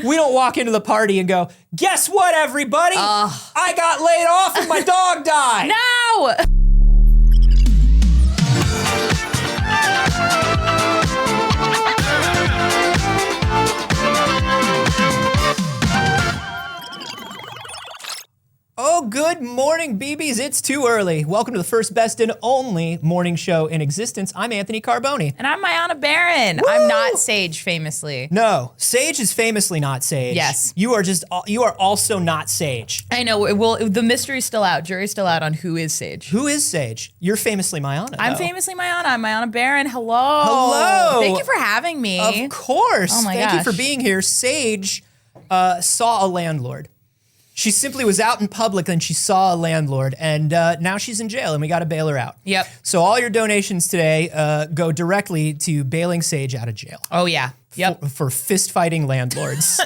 We don't walk into the party and go, guess what, everybody? I got laid off and my dog died. No! Oh, good morning, BBs. It's too early. Welcome to the first, best, and only morning show in existence. I'm Anthony Carboni. And I'm Mayana Baron. Woo! I'm not Saige, famously. No, Saige is famously not Saige. Yes. You are also not Saige. I know. Well, the mystery's still out. Jury's still out on who is Saige. Who is Saige? You're famously Mayana, I'm though. famously Mayana. I'm Mayana Baron. Hello. Hello. Thank you for having me. Of course. Oh my Thank you gosh. for being here. Saige saw a landlord. She simply was out in public and she saw a landlord, and now she's in jail and we got to bail her out. Yep. So all your donations today go directly to bailing Saige out of jail. Oh, yeah. Yep. For fist fighting landlords.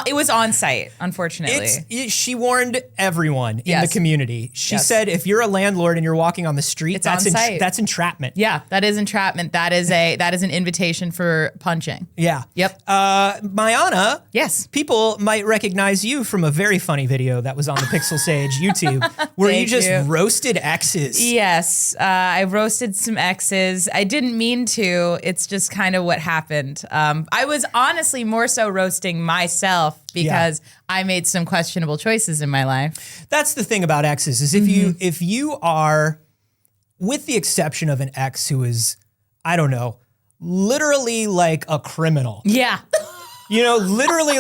It was on site, unfortunately. She warned everyone in Yes. the community. She Yes. said, if you're a landlord and you're walking on the street, It's on site. That's entrapment. Yeah, that is entrapment. That is an invitation for punching. Yeah. Yep. Mayana. Yes. People might recognize you from a very funny video that was on the Pixel Sage YouTube, where you Thank just you. roasted exes. Yes, I roasted some exes. I didn't mean to. It's just kind of what happened. I was honestly more so roasting myself because I made some questionable choices in my life. That's the thing about exes is if you are, with the exception of an ex who is, I don't know, literally like a criminal. Yeah. You know, literally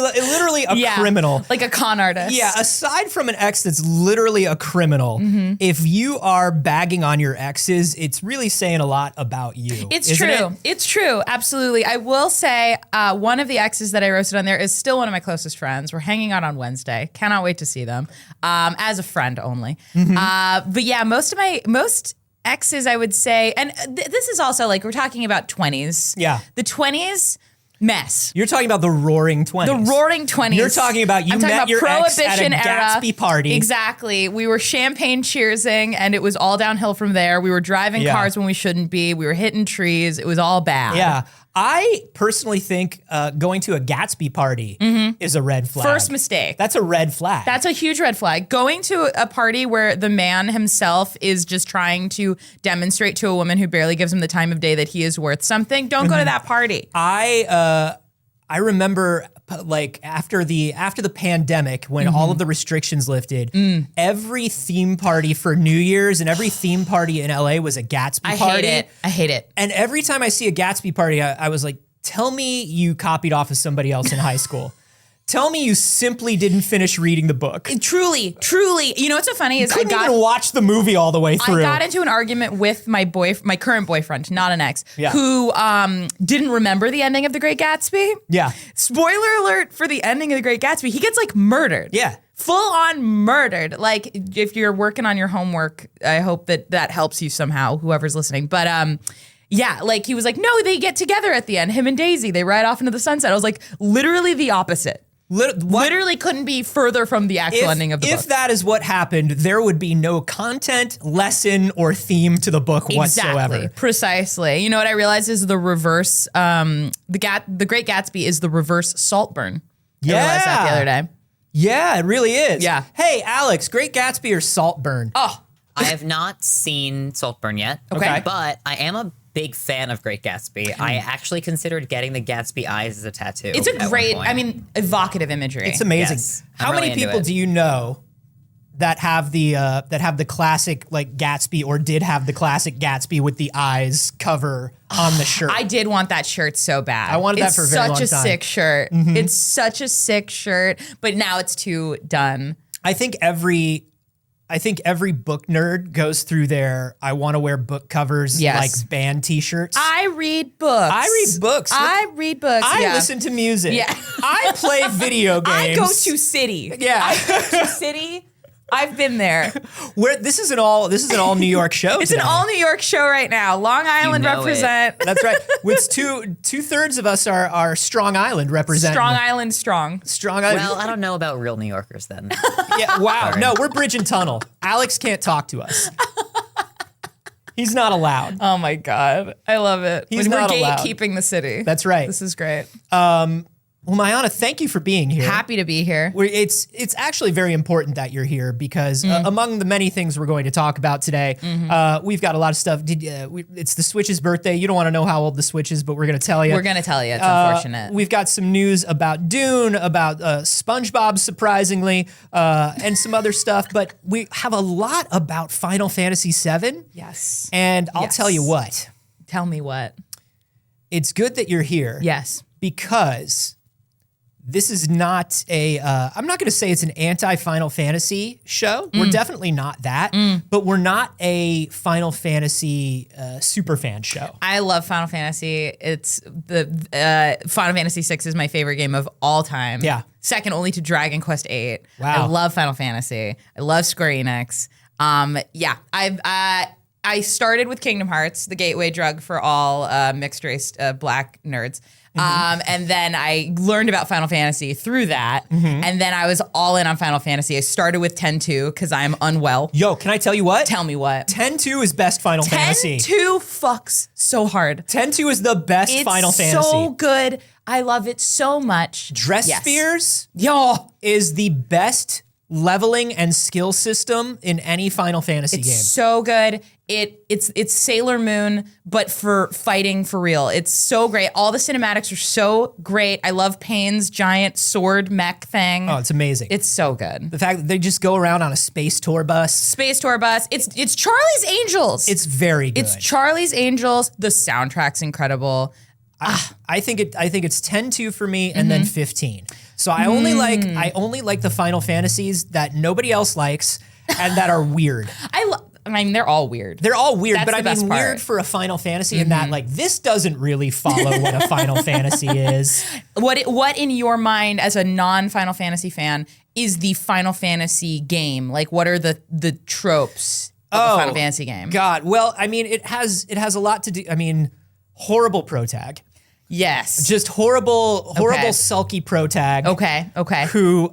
a criminal. Like a con artist. Yeah, aside from an ex that's literally a criminal, if you are bagging on your exes, it's really saying a lot about you. It's isn't true. it? It's true. Absolutely. I will say one of the exes that I roasted on there is still one of my closest friends. We're hanging out on Wednesday. Cannot wait to see them as a friend only. But yeah, most exes, I would say, and this is also like we're talking about 20s. Yeah. The 20s. Mess. You're talking about the roaring 20s. The roaring 20s. You're talking about I'm talking met about your ex at a Prohibition era. Gatsby party. Exactly. We were champagne cheersing and it was all downhill from there. We were driving cars when we shouldn't be. We were hitting trees. It was all bad. Yeah. I personally think going to a Gatsby party is a red flag. First mistake. That's a red flag. That's a huge red flag. Going to a party where the man himself is just trying to demonstrate to a woman who barely gives him the time of day that he is worth something, don't go to that party. I remember like after the pandemic when all of the restrictions lifted, every theme party for New Year's and every theme party in LA was a Gatsby party. I hate it. And every time I see a Gatsby party, I was like, tell me you copied off of somebody else in high school. Tell me you simply didn't finish reading the book. Truly. You know what's so funny is Couldn't even watch the movie all the way through. I got into an argument with my current boyfriend, not an ex, who didn't remember the ending of The Great Gatsby. Yeah. Spoiler alert for the ending of The Great Gatsby. He gets like murdered. Yeah. Full on murdered. Like if you're working on your homework, I hope that helps you somehow, whoever's listening. But yeah, like he was like, no, they get together at the end, him and Daisy. They ride off into the sunset. I was like, literally the opposite. Literally couldn't be further from the actual ending of the book. If that is what happened, there would be no content, lesson, or theme to the book whatsoever. Exactly, precisely. You know what I realized is the reverse, the Great Gatsby is the reverse Saltburn. I realized that the other day. Yeah, it really is. Yeah. Hey, Alex, Great Gatsby or Saltburn? Oh, I have not seen Saltburn yet. Okay. But I am a big fan of Great Gatsby. I actually considered getting the Gatsby eyes as a tattoo. it's a great, evocative imagery. It's amazing. Yes, How I'm many really into people it. do you know that have the classic like Gatsby or did have the classic Gatsby with the eyes cover on the shirt? I did want that shirt so bad. I wanted that for a very long time. It's such a sick shirt. It's such a sick shirt, but now it's too done. I think every book nerd goes through their I want to wear book covers like band t-shirts. I read books. I listen to music. Yeah. I play video games. I go to City. Yeah. I go to City. I've been there. This is an all New York show. It's an all New York show right now. Long Island know represent. That's right. With two-thirds of us are Strong Island representing. Strong Island strong. Strong Island. Well, I don't know about real New Yorkers then. Yeah. Wow. Sorry. No, we're bridge and tunnel. Alex can't talk to us. He's not allowed. Oh my God. I love it. He's We're not allowed. gatekeeping the city. That's right. This is great. Well, Mayana, thank you for being here. Happy to be here. It's actually very important that you're here because among the many things we're going to talk about today, we've got a lot of stuff. It's the Switch's birthday. You don't want to know how old the Switch is, but we're going to tell you. We're going to tell you. It's unfortunate. We've got some news about Dune, about SpongeBob, surprisingly, and some other stuff. But we have a lot about Final Fantasy VII. Yes. And I'll tell you what. Tell me what. It's good that you're here. Yes. Because this is not I'm not going to say it's an anti-Final Fantasy show. We're definitely not that, but we're not a Final Fantasy super fan show. I love Final Fantasy. It's the Final Fantasy VI is my favorite game of all time. Yeah. Second only to Dragon Quest VIII. Wow. I love Final Fantasy. I love Square Enix. I started with Kingdom Hearts, the gateway drug for all mixed race black nerds. And then I learned about Final Fantasy through that. And then I was all in on Final Fantasy. I started with 10-2 because I'm unwell. Yo, can I tell you what? Tell me what. 10-2 is best Final Fantasy. 10-2 fucks so hard. 10-2 is the best Final Fantasy. It's so good. I love it so much. Dress Spheres Yo. is the best leveling and skill system in any Final Fantasy game. So good. It's Sailor Moon, but for fighting for real. It's so great. All the cinematics are so great. I love Payne's giant sword mech thing. Oh, it's amazing. It's so good. The fact that they just go around on a space tour bus. Space tour bus. It's Charlie's Angels. It's very good. It's Charlie's Angels. The soundtrack's incredible. I think it's 10-2 for me and then 15. So I only like the Final Fantasies that nobody else likes and that are weird. I mean, they're all weird. They're all weird, That's but I the best mean part. weird for a Final Fantasy in that like this doesn't really follow what a Final Fantasy is. What in your mind as a non-Final Fantasy fan is the Final Fantasy game? Like what are the tropes of the Final Fantasy game? God, well, I mean it has a lot to do. I mean, horrible protag. Yes. Just horrible, sulky protag. Okay. Who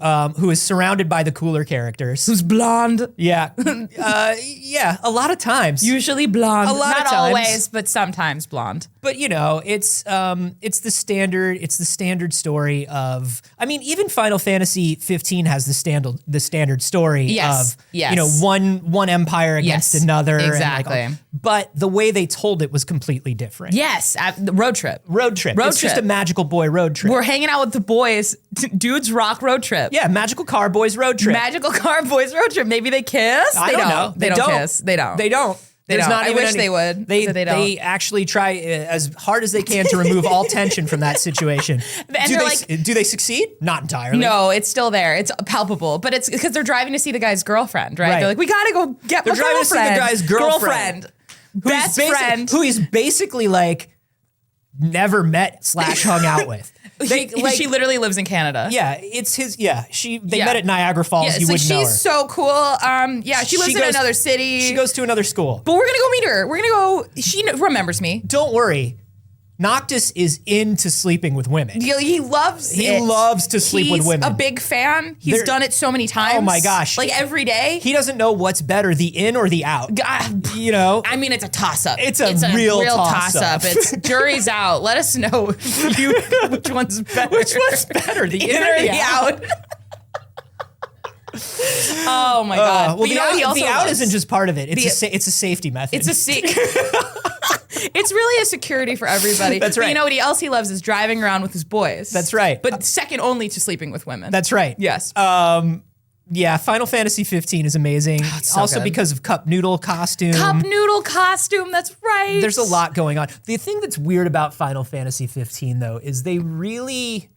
is surrounded by the cooler characters. Who's blonde? Yeah. Yeah, a lot of times. Usually blonde. A lot Not of times. always, but sometimes blonde. But you know, it's the standard story of, I mean, even Final Fantasy 15 has the standard story of you know, one empire against another. Exactly. And but the way they told it was completely different. Yes, the road trip. It's just a magical boy road trip. We're hanging out with the boys. Dudes rock road trip. Yeah, magical car boys road trip. Magical car boys road trip. Maybe they kiss. I don't know. They don't kiss. They don't. They don't. They There's don't. not I even wish any- they would. They but they don't. they actually try as hard as they can to remove all tension from that situation. Do they succeed? Not entirely. No, it's still there. It's palpable, but it's because they're driving to see the guy's girlfriend, right? Right. They're like, we gotta go get my driving to see the girlfriend. guy's girlfriend. Best friend. Who he's basically like never met / hung out with. She literally lives in Canada. Yeah, it's his. Yeah, they met at Niagara Falls. Yeah, You wouldn't know her. she's so cool. She lives in another city. She goes to another school. But we're gonna go meet her. We're gonna go. She remembers me. Don't worry, Noctis is into sleeping with women. He loves He it. loves to sleep with women. He's a big fan. He's done it so many times. Oh my gosh. Like every day. He doesn't know what's better, the in or the out. God, You know? I mean, it's a toss-up. It's a real toss-up. It's jury's out. Let us know which one's better. Which one's better, the in or the out? Oh my God. Well, But you know what he also the out loves? isn't just part of it. It's a safety method. It's really a security for everybody. That's But right. you know what else he loves is driving around with his boys. That's right. But second only to sleeping with women. That's right. Yes. Yeah, Final Fantasy 15 is amazing. so Also good. because of Cup Noodle costume. Cup noodle costume. That's right. There's a lot going on. The thing that's weird about Final Fantasy 15 though is they really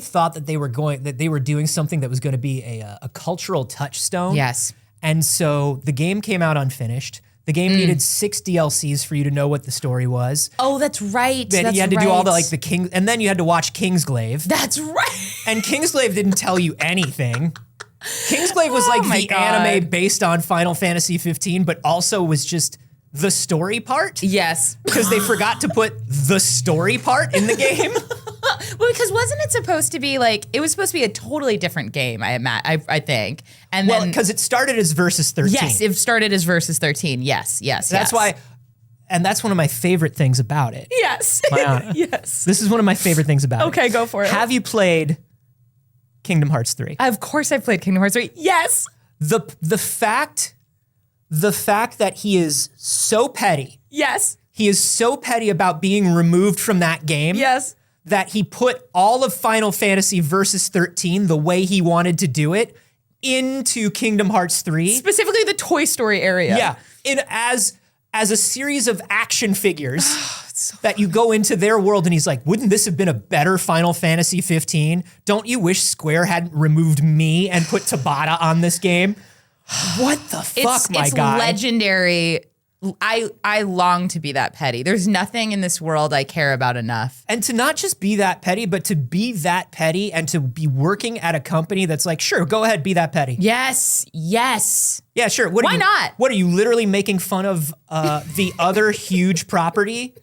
thought that they were doing something that was going to be a cultural touchstone. Yes. And so the game came out unfinished. The game needed 6 DLCs for you to know what the story was. Oh, that's right. And you had to do all the King, and then you had to watch Kingsglaive. That's right. And Kingsglaive didn't tell you anything. Kingsglaive was like my the God. anime based on Final Fantasy 15, but also was just the story part. Yes. Because they forgot to put the story part in the game. Well, because wasn't it supposed to be like, it was supposed to be a totally different game, I think. And Well, then, because it started as Versus 13. yes, it started as Versus 13. Yes. That's why and that's one of my favorite things about it. Yes. Yes. This is one of my favorite things about it. Okay, go for it. Have you played Kingdom Hearts 3? Of course I've played Kingdom Hearts 3. Yes. The fact that he is so petty. Yes. He is so petty about being removed from that game. Yes. That he put all of Final Fantasy Versus 13 the way he wanted to do it into Kingdom Hearts 3. Specifically the Toy Story area. Yeah. As a series of action figures that you go into their world, and he's like, wouldn't this have been a better Final Fantasy 15? Don't you wish Square hadn't removed me and put Tabata on this game? What the fuck, my guy? It's legendary. I long to be that petty. There's nothing in this world I care about enough. And to not just be that petty, but to be that petty and to be working at a company that's like, sure, go ahead, be that petty. Yes. Yes. Yeah, sure. Why not? What are you literally making fun of the other huge property?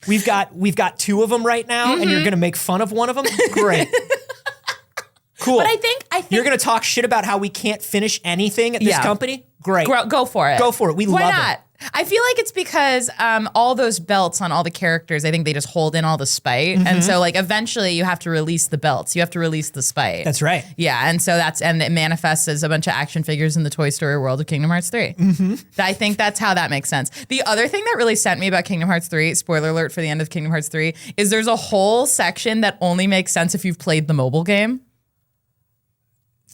We've got two of them right now, and you're gonna make fun of one of them? Great. Cool. But I think you're gonna talk shit about how we can't finish anything at this company? Great. Go for it. Go for it. We love it. Why not? I feel like it's because all those belts on all the characters, I think they just hold in all the spite. And so like eventually you have to release the belts. You have to release the spite. That's right. Yeah. And so and it manifests as a bunch of action figures in the Toy Story world of Kingdom Hearts 3. I think that's how that makes sense. The other thing that really sent me about Kingdom Hearts 3, spoiler alert for the end of Kingdom Hearts 3, is there's a whole section that only makes sense if you've played the mobile game.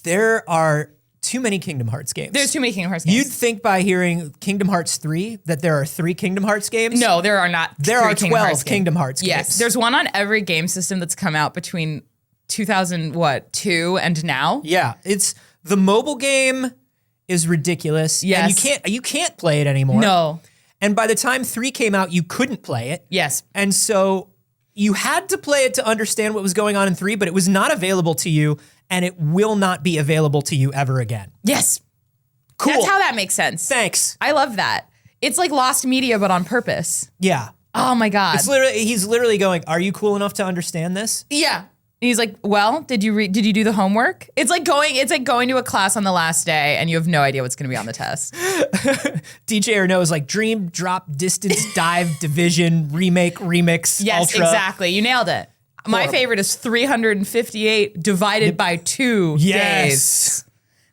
There are too many Kingdom Hearts games. There's too many Kingdom Hearts games. You'd think by hearing Kingdom Hearts 3 that there are 3 Kingdom Hearts games. No, there are not. There are 12 Kingdom Hearts games. Yes, there's one on every game system that's come out between 2002 and now. Yeah, it's the mobile game is ridiculous. Yes. And you can't play it anymore. No. And by the time 3 came out, you couldn't play it. Yes. And so you had to play it to understand what was going on in 3, but it was not available to you, and it will not be available to you ever again. Yes. Cool. That's how that makes sense. Thanks. I love that. It's like lost media, but on purpose. Yeah. Oh my God. He's literally going, are you cool enough to understand this? Yeah. And he's like, well, did you do the homework? It's like going to a class on the last day and you have no idea what's going to be on the test. DJ Arnaud is like Dream, Drop, Distance, Dive, Division, Remake, Remix, Yes, Ultra. exactly. You nailed it. My favorite is 358 divided by 2 days.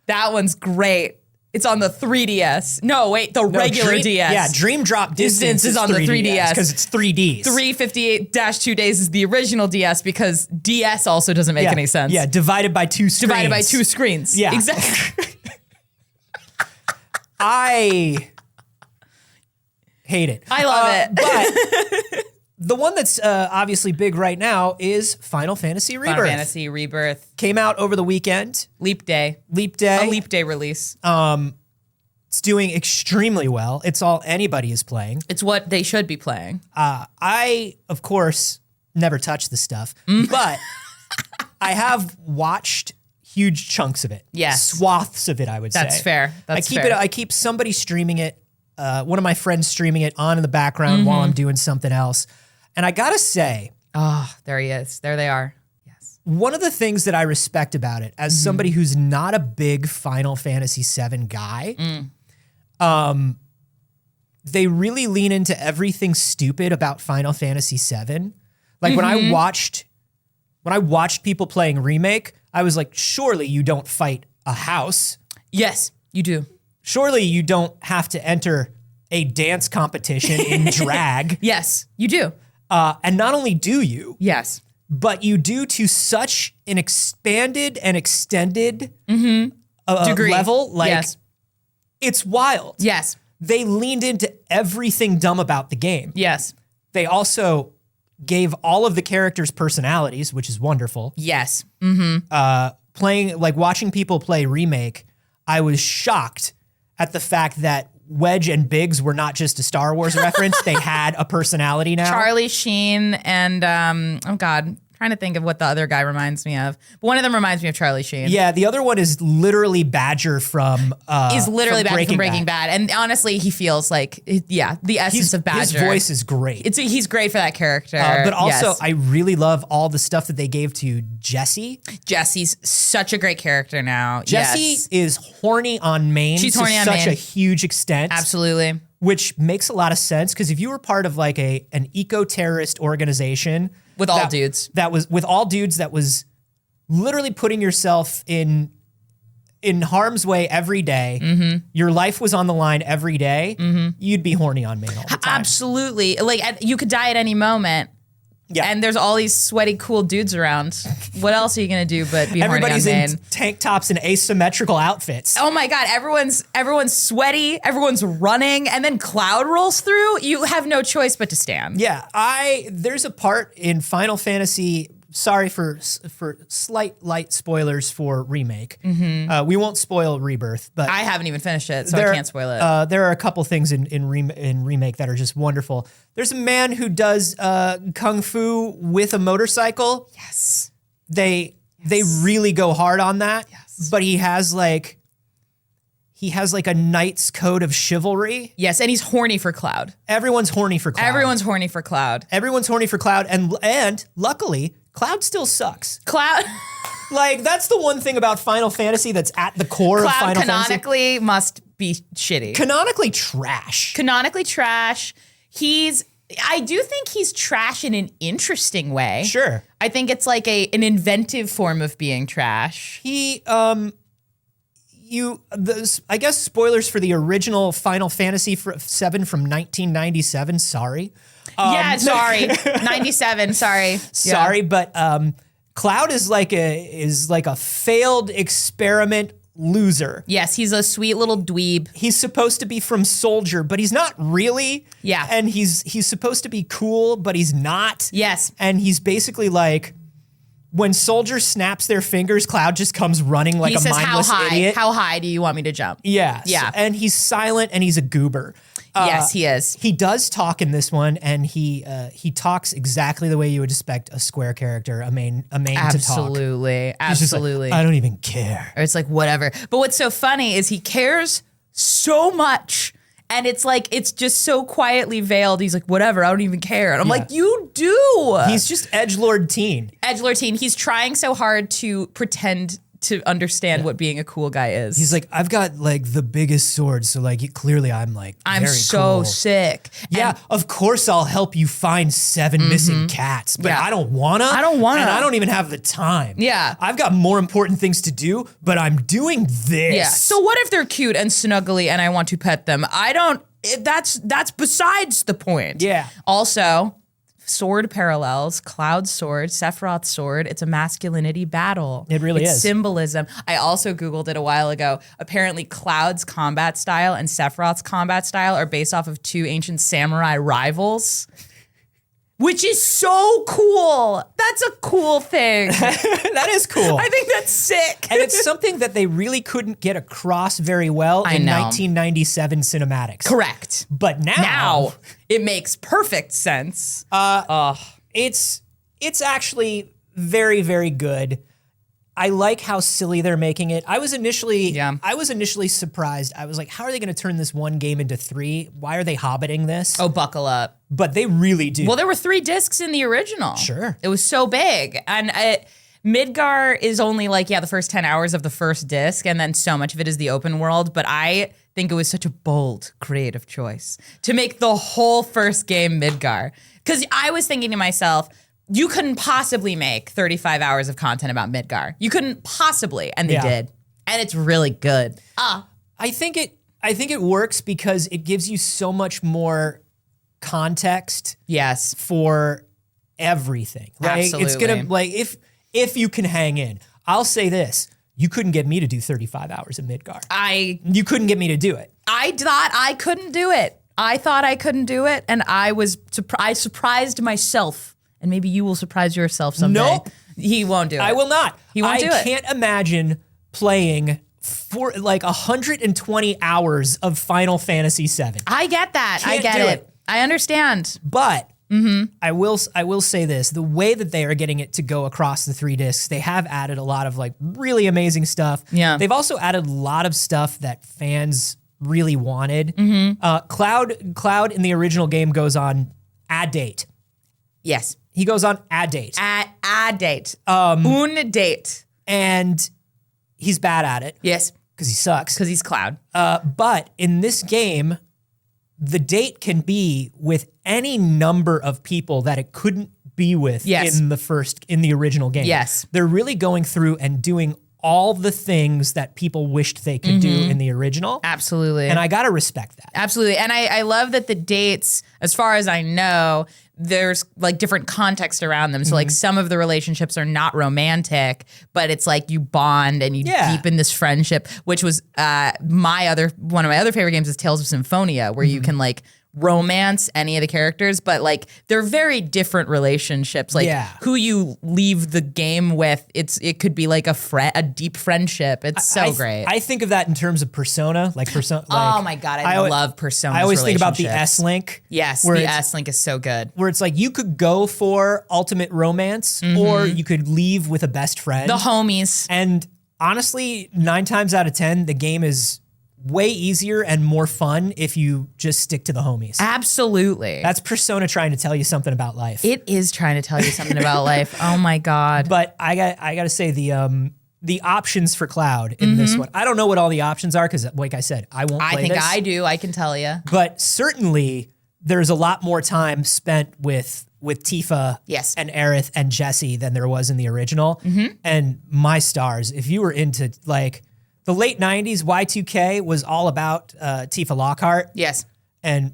That one's great. It's on the 3DS. No, wait, the regular DS. Yeah, Dream Drop Distance is on the 3DS. because it's 3Ds. 358-2 days is the original DS because DS also doesn't make any sense. Yeah, divided by 2 screens. Divided by 2 screens. Yeah. Exactly. I hate it. I love it. But the one that's obviously big right now is Final Fantasy Rebirth. Final Fantasy Rebirth. Came out over the weekend. Leap Day. Leap Day. A Leap Day release. It's doing extremely well. It's all anybody is playing. It's what they should be playing. I, of course, never touch the stuff, but I have watched huge chunks of it. Yes. Swaths of it, I would say. That's fair. I keep somebody streaming it, one of my friends streaming it on in the background while I'm doing something else. And I gotta say, Oh, there he is. There they are. Yes. one of the things that I respect about it, as somebody who's not a big Final Fantasy VII guy, they really lean into everything stupid about Final Fantasy VII. Like when I watched people playing Remake, I was like, surely you don't fight a house. Yes, you do. Surely you don't have to enter a dance competition in drag. Yes, you do. And not only do you, Yes. but you do to such an expanded and extended Degree. level. Like, Yes. it's wild. Yes. They leaned into everything dumb about the game. Yes. They also gave all of the characters personalities, which is wonderful. Yes. Watching people play Remake, I was shocked at the fact that Wedge and Biggs were not just a Star Wars reference. They had a personality now. Charlie Sheen and oh God, trying to think of what the other guy reminds me of. But one of them reminds me of Charlie Sheen. Yeah, the other one is literally Badger from Breaking Bad. And honestly, he feels like the essence of Badger. His voice is great. He's great for that character. But also, yes. I really love all the stuff that they gave to Jessie. Jessie's such a great character now. Jessie Yes. is horny on main. She's to horny on such main. a huge extent. Absolutely. which makes a lot of sense because if you were part of like an eco-terrorist organization With all dudes. that was literally putting yourself in harm's way every day, your life was on the line every day, you'd be horny on main all the time. Absolutely. Like you could die at any moment. Yeah. And there's all these sweaty, cool dudes around. What else are you gonna do but be Everybody's horny on in main? tank tops and asymmetrical outfits. Oh my God, everyone's sweaty, everyone's running, and then Cloud rolls through. You have no choice but to stand. Yeah, there's a part in Final Fantasy. Sorry for slight light spoilers for remake. We won't spoil Rebirth, but I haven't even finished it, so I can't spoil it. There are a couple things in remake that are just wonderful. There's a man who does kung fu with a motorcycle. Yes. They really go hard on that. Yes. But he has like a knight's code of chivalry. Yes, and he's horny for Cloud. Everyone's horny for Cloud. Everyone's horny for Cloud. Everyone's horny for Cloud, and luckily, Cloud still sucks. Cloud Like, that's the one thing about Final Fantasy that's at the core of Final Fantasy. canonically must be shitty. Canonically trash. Canonically trash. I do think he's trash in an interesting way. Sure. I think it's like an inventive form of being trash. I guess spoilers for the original Final Fantasy VII from 1997. Sorry. Yeah, sorry. 97, sorry. Sorry, but Cloud is like a failed experiment loser. Yes, he's a sweet little dweeb. He's supposed to be from Soldier, but he's not really. Yeah. And he's supposed to be cool, but he's not. Yes. And he's basically like, when Soldier snaps their fingers, Cloud just comes running like a mindless idiot. How high do you want me to jump? Yeah. Yeah. And he's silent and he's a goober. Yes, he is. He does talk in this one, and he talks exactly the way you would expect a Square character, a main to talk. Absolutely. He's just like, Absolutely. I don't even care. Or it's like, whatever. But what's so funny is he cares so much. And it's like, it's just so quietly veiled. He's like, whatever, I don't even care. And I'm like, you do. He's just edgelord teen. Edgelord teen. He's trying so hard to pretend to understand what being a cool guy is. He's like, I've got like the biggest sword, so like clearly I'm like I'm very so cool. sick. Yeah, of course I'll help you find 7 missing cats, but Yeah. I don't wanna. I and I don't even have the time. Yeah. I've got more important things to do, but I'm doing this. Yeah. So what if they're cute and snuggly and I want to pet them? That's besides the point. Yeah. Also, sword parallels, Cloud's sword, Sephiroth's sword. It's a masculinity battle. It really it's is. Symbolism. I also Googled it a while ago. Apparently, Cloud's combat style and Sephiroth's combat style are based off of 2 ancient samurai rivals. Which is so cool. That's a cool thing. That is cool. I think that's sick. And it's something that they really couldn't get across very well in know. 1997 cinematics. Correct. But Now it makes perfect sense. it's actually very, very good. I like how silly they're making it. I was initially surprised. I was like, how are they going to turn this one game into 3? Why are they hobbiting this? Oh, buckle up. But they really do. Well, there were 3 discs in the original. Sure. It was so big. And Midgar is only like, the first 10 hours of the first disc, and then so much of it is the open world. But I think it was such a bold, creative choice to make the whole first game Midgar. Because I was thinking to myself, you couldn't possibly make 35 hours of content about Midgar. You couldn't possibly, and they did. And it's really good. I think it works because it gives you so much more context Yes. for everything. Like, it's Absolutely. gonna like if you can hang in. I'll say this: you couldn't get me to do 35 hours of Midgar. You couldn't get me to do it. I thought I couldn't do it. I thought I couldn't do it, and I surprised myself. And maybe you will surprise yourself someday. Nope. He won't do it. I will not. He won't do it. I can't imagine playing for like 120 hours of Final Fantasy VII. I get that. I Can't get do it. it. I understand. But I will say this: the way that they are getting it to go across the 3 discs, they have added a lot of like really amazing stuff. Yeah. They've also added a lot of stuff that fans really wanted. Cloud in the original game goes on a date. Yes. He goes on a date. A date. Un date. And he's bad at it Yes. because he sucks. Because he's Cloud. But in this game, the date can be with any number of people that it couldn't be with Yes. in the original game. Yes. They're really going through and doing all the things that people wished they could do in the original. Absolutely. And I gotta respect that. Absolutely. And I love that the dates, as far as I know, there's like different context around them. So like some of the relationships are not romantic, but it's like you bond and you deepen this friendship, which was one of my other favorite games is Tales of Symphonia, where you can like romance any of the characters, but like they're very different relationships. Like who you leave the game with, it could be like a deep friendship. It's so great. I think of that in terms of Persona, like Persona. Oh my God, I love Persona. I always think about the S-Link. Yes, the S-Link is so good. Where it's like you could go for ultimate romance or you could leave with a best friend. The homies. And honestly, 9 times out of 10, the game is way easier and more fun if you just stick to the homies. Absolutely. That's Persona trying to tell you something about life. It is trying to tell you something about life. Oh my God. But I got to say the options for Cloud in this one. I don't know what all the options are because, like I said, I won't play this. I think I do. I can tell you. But certainly there's a lot more time spent with Tifa and Aerith and Jessie than there was in the original. And my stars, if you were into like the late 90s, Y2K was all about Tifa Lockhart. Yes. And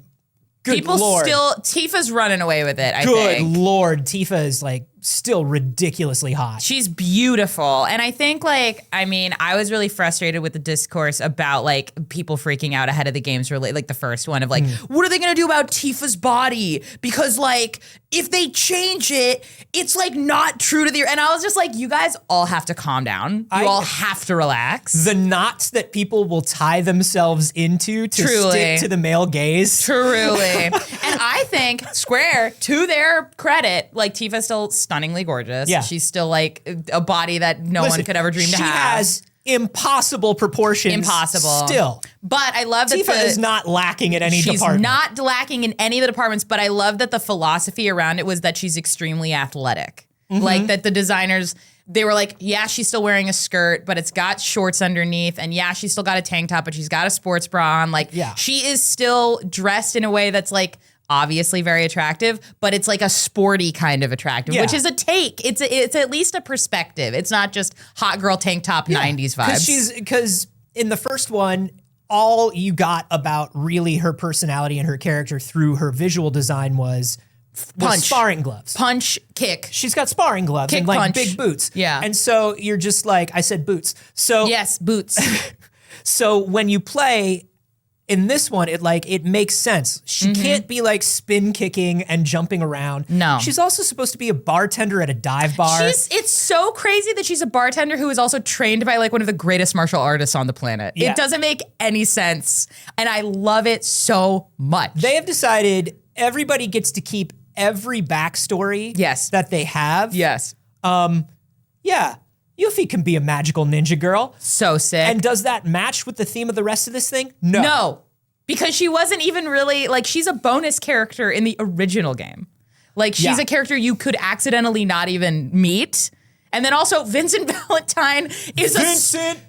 good people Lord. Tifa's running away with it, I Good think. Lord, Tifa is like still ridiculously hot. She's beautiful. And I think I was really frustrated with the discourse about like people freaking out ahead of the games, like the first one of like, what are they going to do about Tifa's body? Because like, if they change it, it's like not true to the, and I was just like, you guys all have to calm down. You all have to relax. The knots that people will tie themselves into to stick to the male gaze. Truly. And I think Square, to their credit, like Tifa's still stunningly gorgeous. Yeah. She's still like a body that no one could ever dream to have. She has impossible proportions. Impossible. Still. But I love that Tifa is not lacking in any department. She's not lacking in any of the departments, but I love that the philosophy around it was that she's extremely athletic. Like that the designers, they were like, yeah, she's still wearing a skirt, but it's got shorts underneath. And yeah, she's still got a tank top, but she's got a sports bra on. Like she is still dressed in a way that's like obviously very attractive, but it's like a sporty kind of attractive, which is a take. It's at least a perspective. It's not just hot girl tank top 90s vibes. Because in the first one, all you got about really her personality and her character through her visual design was sparring gloves. Punch, kick. She's got sparring gloves Kick, and like punch. big boots. Yeah. And so you're just like, I said boots. So yes, boots. So when you play in this one, it makes sense. She can't be like spin kicking and jumping around. No. She's also supposed to be a bartender at a dive bar. It's so crazy that she's a bartender who is also trained by like one of the greatest martial artists on the planet. Yeah. It doesn't make any sense. And I love it so much. They have decided everybody gets to keep every backstory that they have. Yes. Yeah. Yuffie can be a magical ninja girl. So sick. And does that match with the theme of the rest of this thing? No. No. Because she wasn't even really, like, she's a bonus character in the original game. Like, she's a character you could accidentally not even meet. And then also, Vincent Valentine is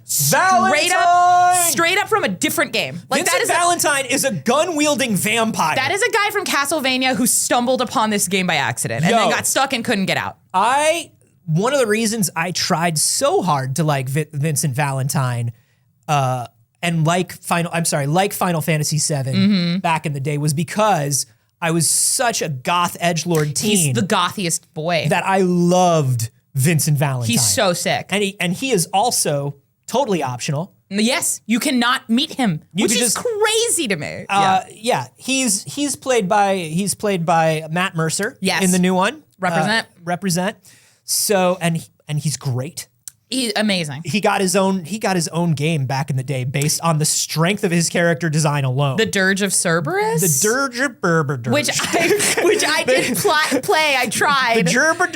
straight up from a different game. Like Vincent Valentine is a gun-wielding vampire. That is a guy from Castlevania who stumbled upon this game by accident and then got stuck and couldn't get out. One of the reasons I tried so hard to like Vincent Valentine and like Final Fantasy VII back in the day was because I was such a goth edgelord teen. He's the gothiest boy. That I loved Vincent Valentine. He's so sick. And he is also totally optional. Yes, you cannot meet him, which is crazy to me. He's played by Matt Mercer in the new one. Represent. So and he's great. He's amazing. He got his own game back in the day based on the strength of his character design alone. The Dirge of Cerberus? The Dirge of Berber. Which I did play. I tried. The Gerber.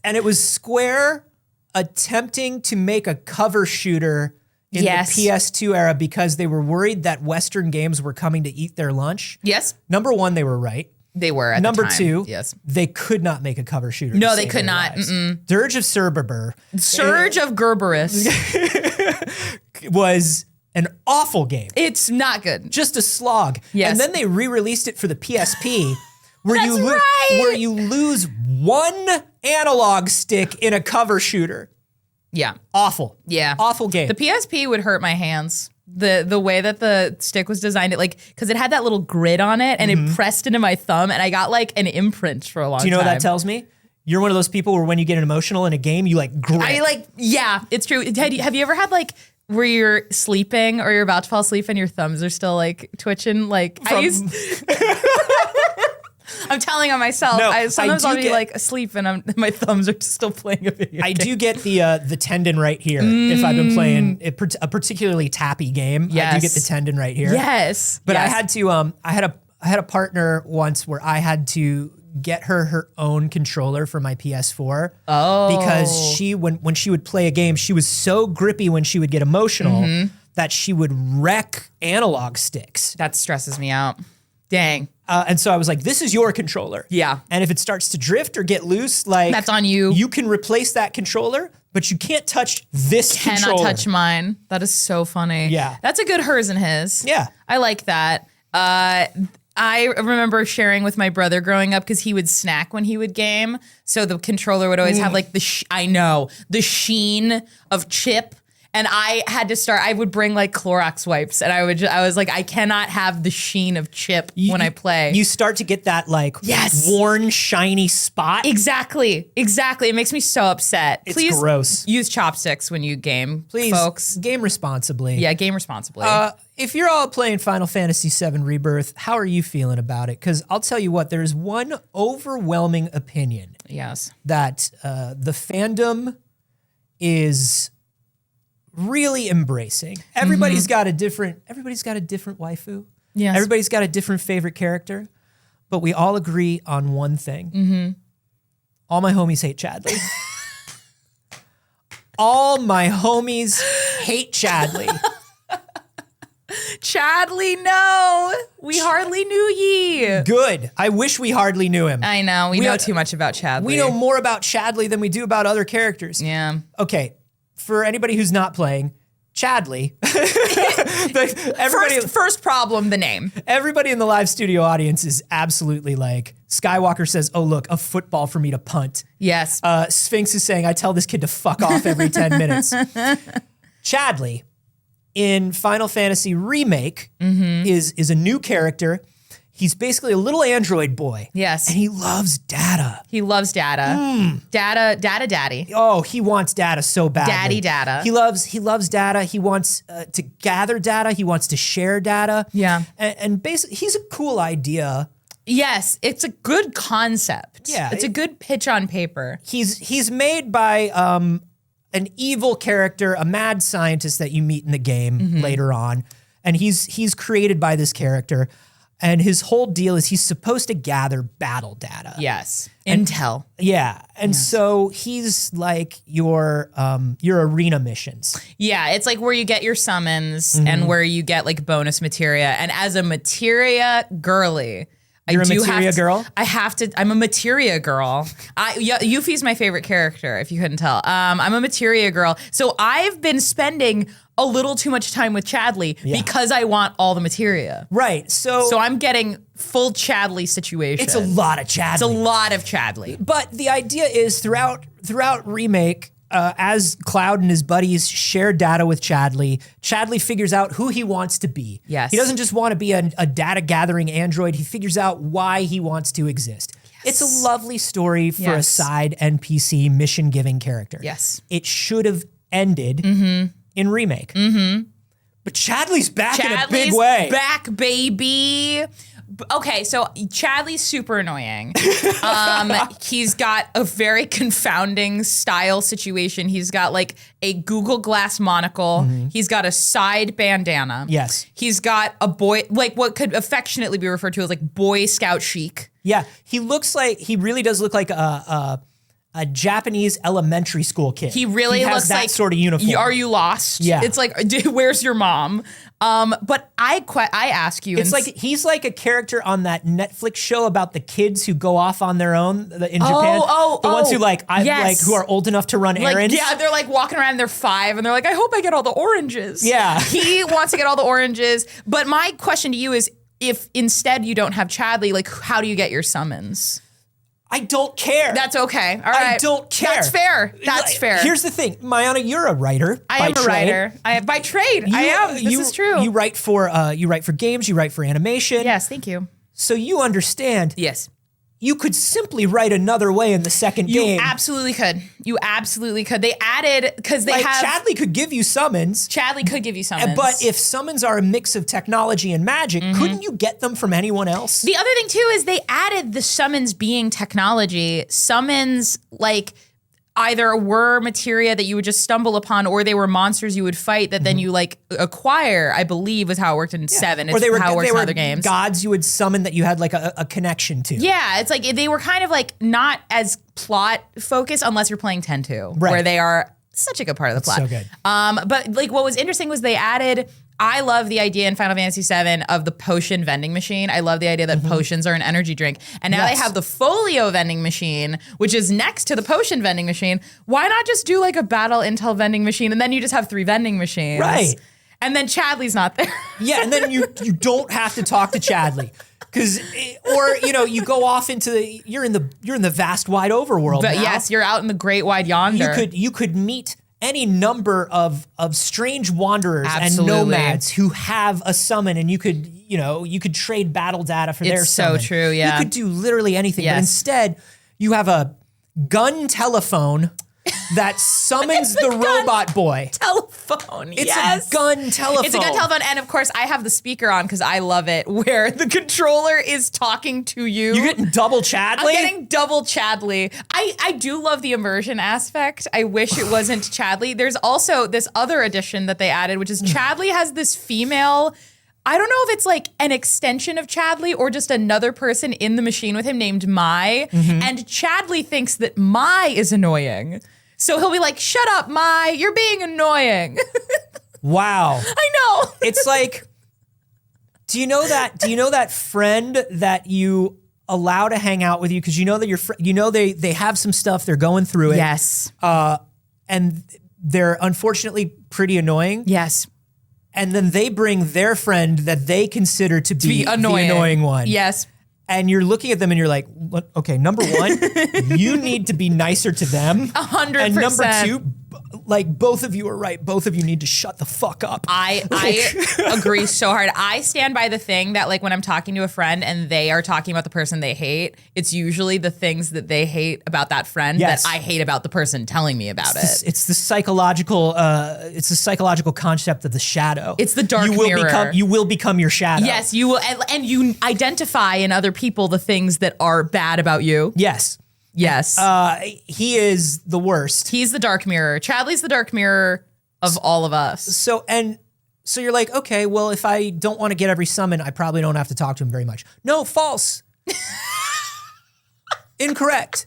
And it was Square attempting to make a cover shooter in the PS2 era because they were worried that Western games were coming to eat their lunch. Yes. Number one, they were right. They were at Number the time. two, yes. They could not make a cover shooter. No, they could not. Dirge of Cerberus. Surge of Gerberus. Was an awful game. It's not good. Just a slog. Yes. And then they re-released it for the PSP where That's right. where you lose one analog stick in a cover shooter. Yeah. Awful. Yeah. Awful game. The PSP would hurt my hands. The way that the stick was designed, because it had that little grid on it and it pressed into my thumb and I got like an imprint for a long time. Do you know what that tells me? You're one of those people where when you get emotional in a game, you like grip. Yeah, it's true. Have you ever had where you're sleeping or you're about to fall asleep and your thumbs are still like twitching? I'm telling on myself. No, Sometimes I'll be like asleep and my thumbs are still playing a video I game. do get the tendon right here if I've been playing a particularly tappy game. Yes. I do get the tendon right here. Yes. But yes. I had to I had a partner once where I had to get her own controller for my PS4. Oh. Because she when she would play a game, she was so grippy when she would get emotional that she would wreck analog sticks. That stresses me out. Dang. And so I was like, this is your controller. Yeah. And if it starts to drift or get loose, That's on you. You can replace that controller, but you can't touch this controller. Cannot touch mine. That is so funny. Yeah. That's a good hers and his. Yeah. I like that. I remember sharing with my brother growing up because he would snack when he would game. So the controller would always have like the sheen of chip. And I had to I would bring like Clorox wipes and I was like, I cannot have the sheen of chip when I play. You start to get that worn, shiny spot. Exactly. It makes me so upset. It's Please gross. use chopsticks when you game, Please, folks. game responsibly. Yeah, game responsibly. If you're all playing Final Fantasy VII Rebirth, how are you feeling about it? Because I'll tell you what, there's one overwhelming opinion yes. that the fandom is really embracing. Everybody's got a different waifu. Yes. Everybody's got a different favorite character, but we all agree on one thing. All my homies hate Chadley. All my homies hate Chadley. Chadley, no. We hardly knew ye. Good. I wish we hardly knew him. I know. We know too much about Chadley. We know more about Chadley than we do about other characters. Yeah. Okay. For anybody who's not playing, Chadley. First problem, the name. Everybody in the live studio audience is absolutely like, Skywalker says, oh, look, a football for me to punt. Yes. Sphinx is saying, I tell this kid to fuck off every 10 minutes. Chadley in Final Fantasy Remake is a new character. He's basically a little android boy. Yes. And he loves data. He loves data. Data daddy. Oh, he wants data so badly. Daddy data. He loves data. He wants to gather data. He wants to share data. Yeah. And basically, he's a cool idea. Yes, it's a good concept. Yeah. It's a good pitch on paper. He's made by an evil character, a mad scientist that you meet in the game later on. And he's created by this character. And his whole deal is he's supposed to gather battle data. Yes. Intel. Yeah. And so he's like your arena missions. Yeah, it's like where you get your summons and where you get like bonus materia. And as a materia girly, You're a materia girl? I'm a materia girl. Yuffie's my favorite character, if you couldn't tell. I'm a materia girl. So I've been spending a little too much time with Chadley because I want all the materia. Right. So I'm getting full Chadley situation. it's a lot of Chadley. It's a lot of Chadley. But the idea is throughout Remake, as Cloud and his buddies share data with Chadley, Chadley figures out who he wants to be. Yes. He doesn't just want to be a data gathering android. He figures out why he wants to exist. Yes. It's a lovely story for a side NPC mission giving character. Yes. It should have ended in Remake. But Chadley's back in a big way. Back, baby. Okay, so Chadley's super annoying. He's got a very confounding style situation. He's got like a Google Glass monocle. He's got a side bandana. Yes. He's got a boy, like what could affectionately be referred to as like Boy Scout chic. Yeah, he really does look like a a Japanese elementary school kid. He really has looks that like sort of uniform. Are you lost? Yeah. It's like, where's your mom? But I ask you, It's like he's like a character on that Netflix show about the kids who go off on their own in Japan. The ones who who are old enough to run errands. Yeah, they're like walking around. They're 5, and they're like, I hope I get all the oranges. Yeah, he wants to get all the oranges. But my question to you is, if instead you don't have Chadley, like, how do you get your summons? I don't care. That's okay. All right. I don't care. That's fair. That's fair. Here's the thing, Mayana, you're a writer. I am a writer. By trade. I am. This is true. You write for games. You write for animation. Yes, thank you. So you understand. Yes. You could simply write another way in the second game. You absolutely could. You absolutely could. They added, because they have... Chadley could give you summons. Chadley could give you summons. But if summons are a mix of technology and magic, couldn't you get them from anyone else? The other thing, too, is they added the summons being technology. Summons, like, either were materia that you would just stumble upon, or they were monsters you would fight that then you, like, acquire, I believe was how it worked in 7. It's Or they were, how it works they in were other games. gods you would summon that you had, like, a connection to. Yeah, it's like they were kind of, like, not as plot focused unless you're playing 10-2, Right. where they are such a good part of the plot. So good. But, like, what was interesting was they added... I love the idea in Final Fantasy VII of the potion vending machine. I love the idea that potions are an energy drink. And now they have the folio vending machine, which is next to the potion vending machine. Why not just do like a battle intel vending machine, and then you just have 3 vending machines? Right. And then Chadley's not there. Yeah, and then you don't have to talk to Chadley. You go off into you're in the vast wide overworld. But now. yes, you're out in the great wide yonder. You could meet any number of strange wanderers Absolutely. and nomads who have a summon, and you could trade battle data for their It's so summon. true, yeah. You could do literally anything, but Yes. instead you have a gun telephone that summons the robot boy. Telephone. It's yes. a gun telephone. It's a gun telephone, and of course, I have the speaker on because I love it, where the controller is talking to you. You're getting double Chadley? I'm getting double Chadley. I do love the immersion aspect. I wish it wasn't Chadley. There's also this other addition that they added, which is Chadley has this female... I don't know if it's like an extension of Chadley or just another person in the machine with him named Mai. And Chadley thinks that Mai is annoying. So he'll be like, shut up, Mai, you're being annoying. Wow. I know. It's like, do you know that friend that you allow to hang out with you because you know that they have some stuff, they're going through it. Yes. And they're unfortunately pretty annoying. Yes. And then they bring their friend that they consider to be the annoying one. Yes. And you're looking at them and you're like, okay, number one, you need to be nicer to them. 100%. And number two, like both of you are right. Both of you need to shut the fuck up. I agree so hard. I stand by the thing that like when I'm talking to a friend and they are talking about the person they hate, it's usually the things that they hate about that friend Yes. that I hate about the person telling me about it. It's the psychological concept of the shadow. It's the dark mirror. You will become your shadow. Yes, you will, and you identify in other people the things that are bad about you. Yes. Yes. He is the worst. He's the dark mirror. Chadley's the dark mirror of all of us. So you're like, okay, well, if I don't want to get every summon, I probably don't have to talk to him very much. No, false. Incorrect.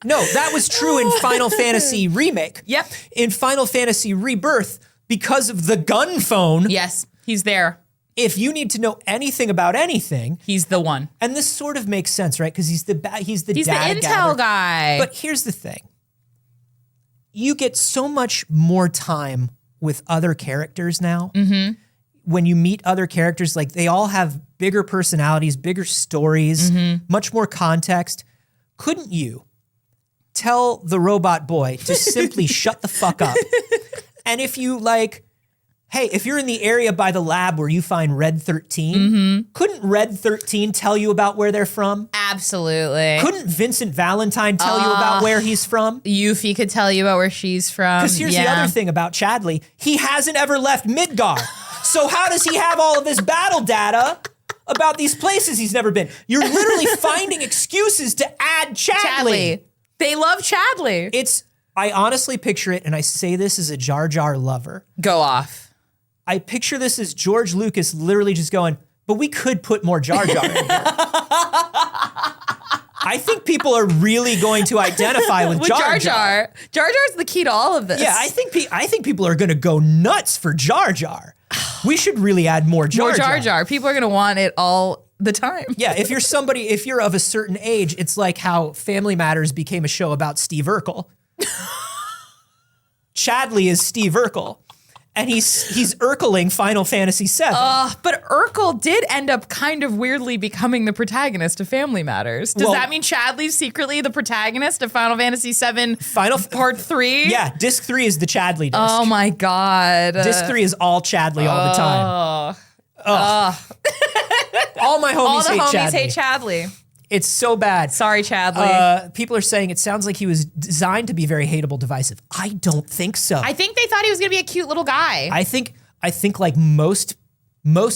No, that was true in Final Fantasy Remake. Yep. In Final Fantasy Rebirth, because of the gun phone, Yes, he's there. if you need to know anything about anything, He's the one. and this sort of makes sense, right? Because he's the data intel gatherer. guy. But here's the thing. You get so much more time with other characters now. Mm-hmm. When you meet other characters, like they all have bigger personalities, bigger stories, much more context. Couldn't you tell the robot boy to simply shut the fuck up? And if you like, hey, if you're in the area by the lab where you find Red 13, couldn't Red 13 tell you about where they're from? Absolutely. Couldn't Vincent Valentine tell you about where he's from? Yuffie could tell you about where she's from. Because here's the other thing about Chadley. He hasn't ever left Midgar. So how does he have all of this battle data about these places he's never been? You're literally finding excuses to add Chadley. They love Chadley. I honestly picture it, and I say this as a Jar Jar lover. Go off. I picture this as George Lucas literally just going, but we could put more Jar Jar in here. I think people are really going to identify with Jar Jar. Jar Jar's the key to all of this. Yeah, I think people are going to go nuts for Jar Jar. We should really add more Jar Jar. More Jar Jar. People are going to want it all the time. Yeah, if you're of a certain age, it's like how Family Matters became a show about Steve Urkel. Chadley is Steve Urkel. And he's Urkeling Final Fantasy VII. But Urkel did end up kind of weirdly becoming the protagonist of Family Matters. Does that mean Chadley's secretly the protagonist of Final Fantasy VII Part 3? Yeah, Disc 3 is the Chadley disc. Oh my God. Disc 3 is all Chadley all the time. All my homies hate Chadley. It's so bad. Sorry, Chadley. People are saying it sounds like he was designed to be very hateable, divisive. I don't think so. I think they thought he was going to be a cute little guy. I think like most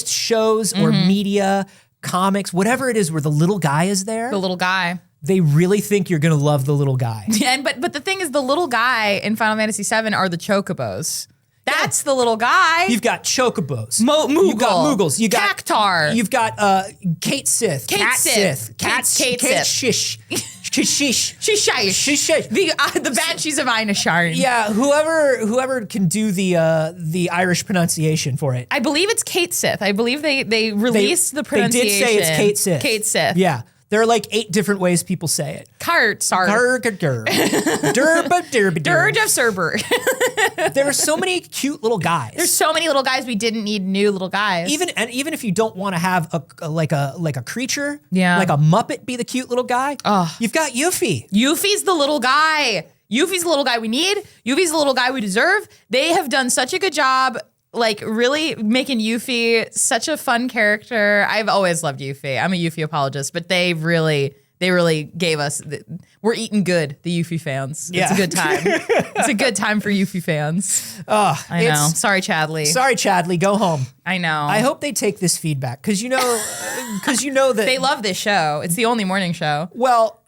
shows or media, comics, whatever it is where the little guy is there. The little guy. They really think you're going to love the little guy. But the thing is, the little guy in Final Fantasy VII are the chocobos. That's the little guy. You've got chocobos. Moogle. You've got Moogles. You got Cactar. You've got Kate Sith. Kate Sith. Kate Shish. Shish. Shishish. The Banshees of Inisharn. Yeah, whoever can do the Irish pronunciation for it. I believe it's Kate Sith. I believe they released the pronunciation. They did say it's Kate Sith. Kate Sith. Yeah. There are like 8 different ways people say it. Dirge of Cerber. There are so many cute little guys. There's so many little guys. We didn't need new little guys. Even if you don't want to have a creature, yeah, like a Muppet be the cute little guy, you've got Yuffie. Yuffie's the little guy. Yuffie's the little guy we need. Yuffie's the little guy we deserve. They have done such a good job, like really making Yuffie such a fun character. I've always loved Yuffie. I'm a Yuffie apologist, but they really gave us. We're eating good, the Yuffie fans. Yeah. It's a good time. It's a good time for Yuffie fans. I know. Sorry, Chadley. Sorry, Chadley. Go home. I know. I hope they take this feedback because you know that they love this show. It's the only morning show. Well,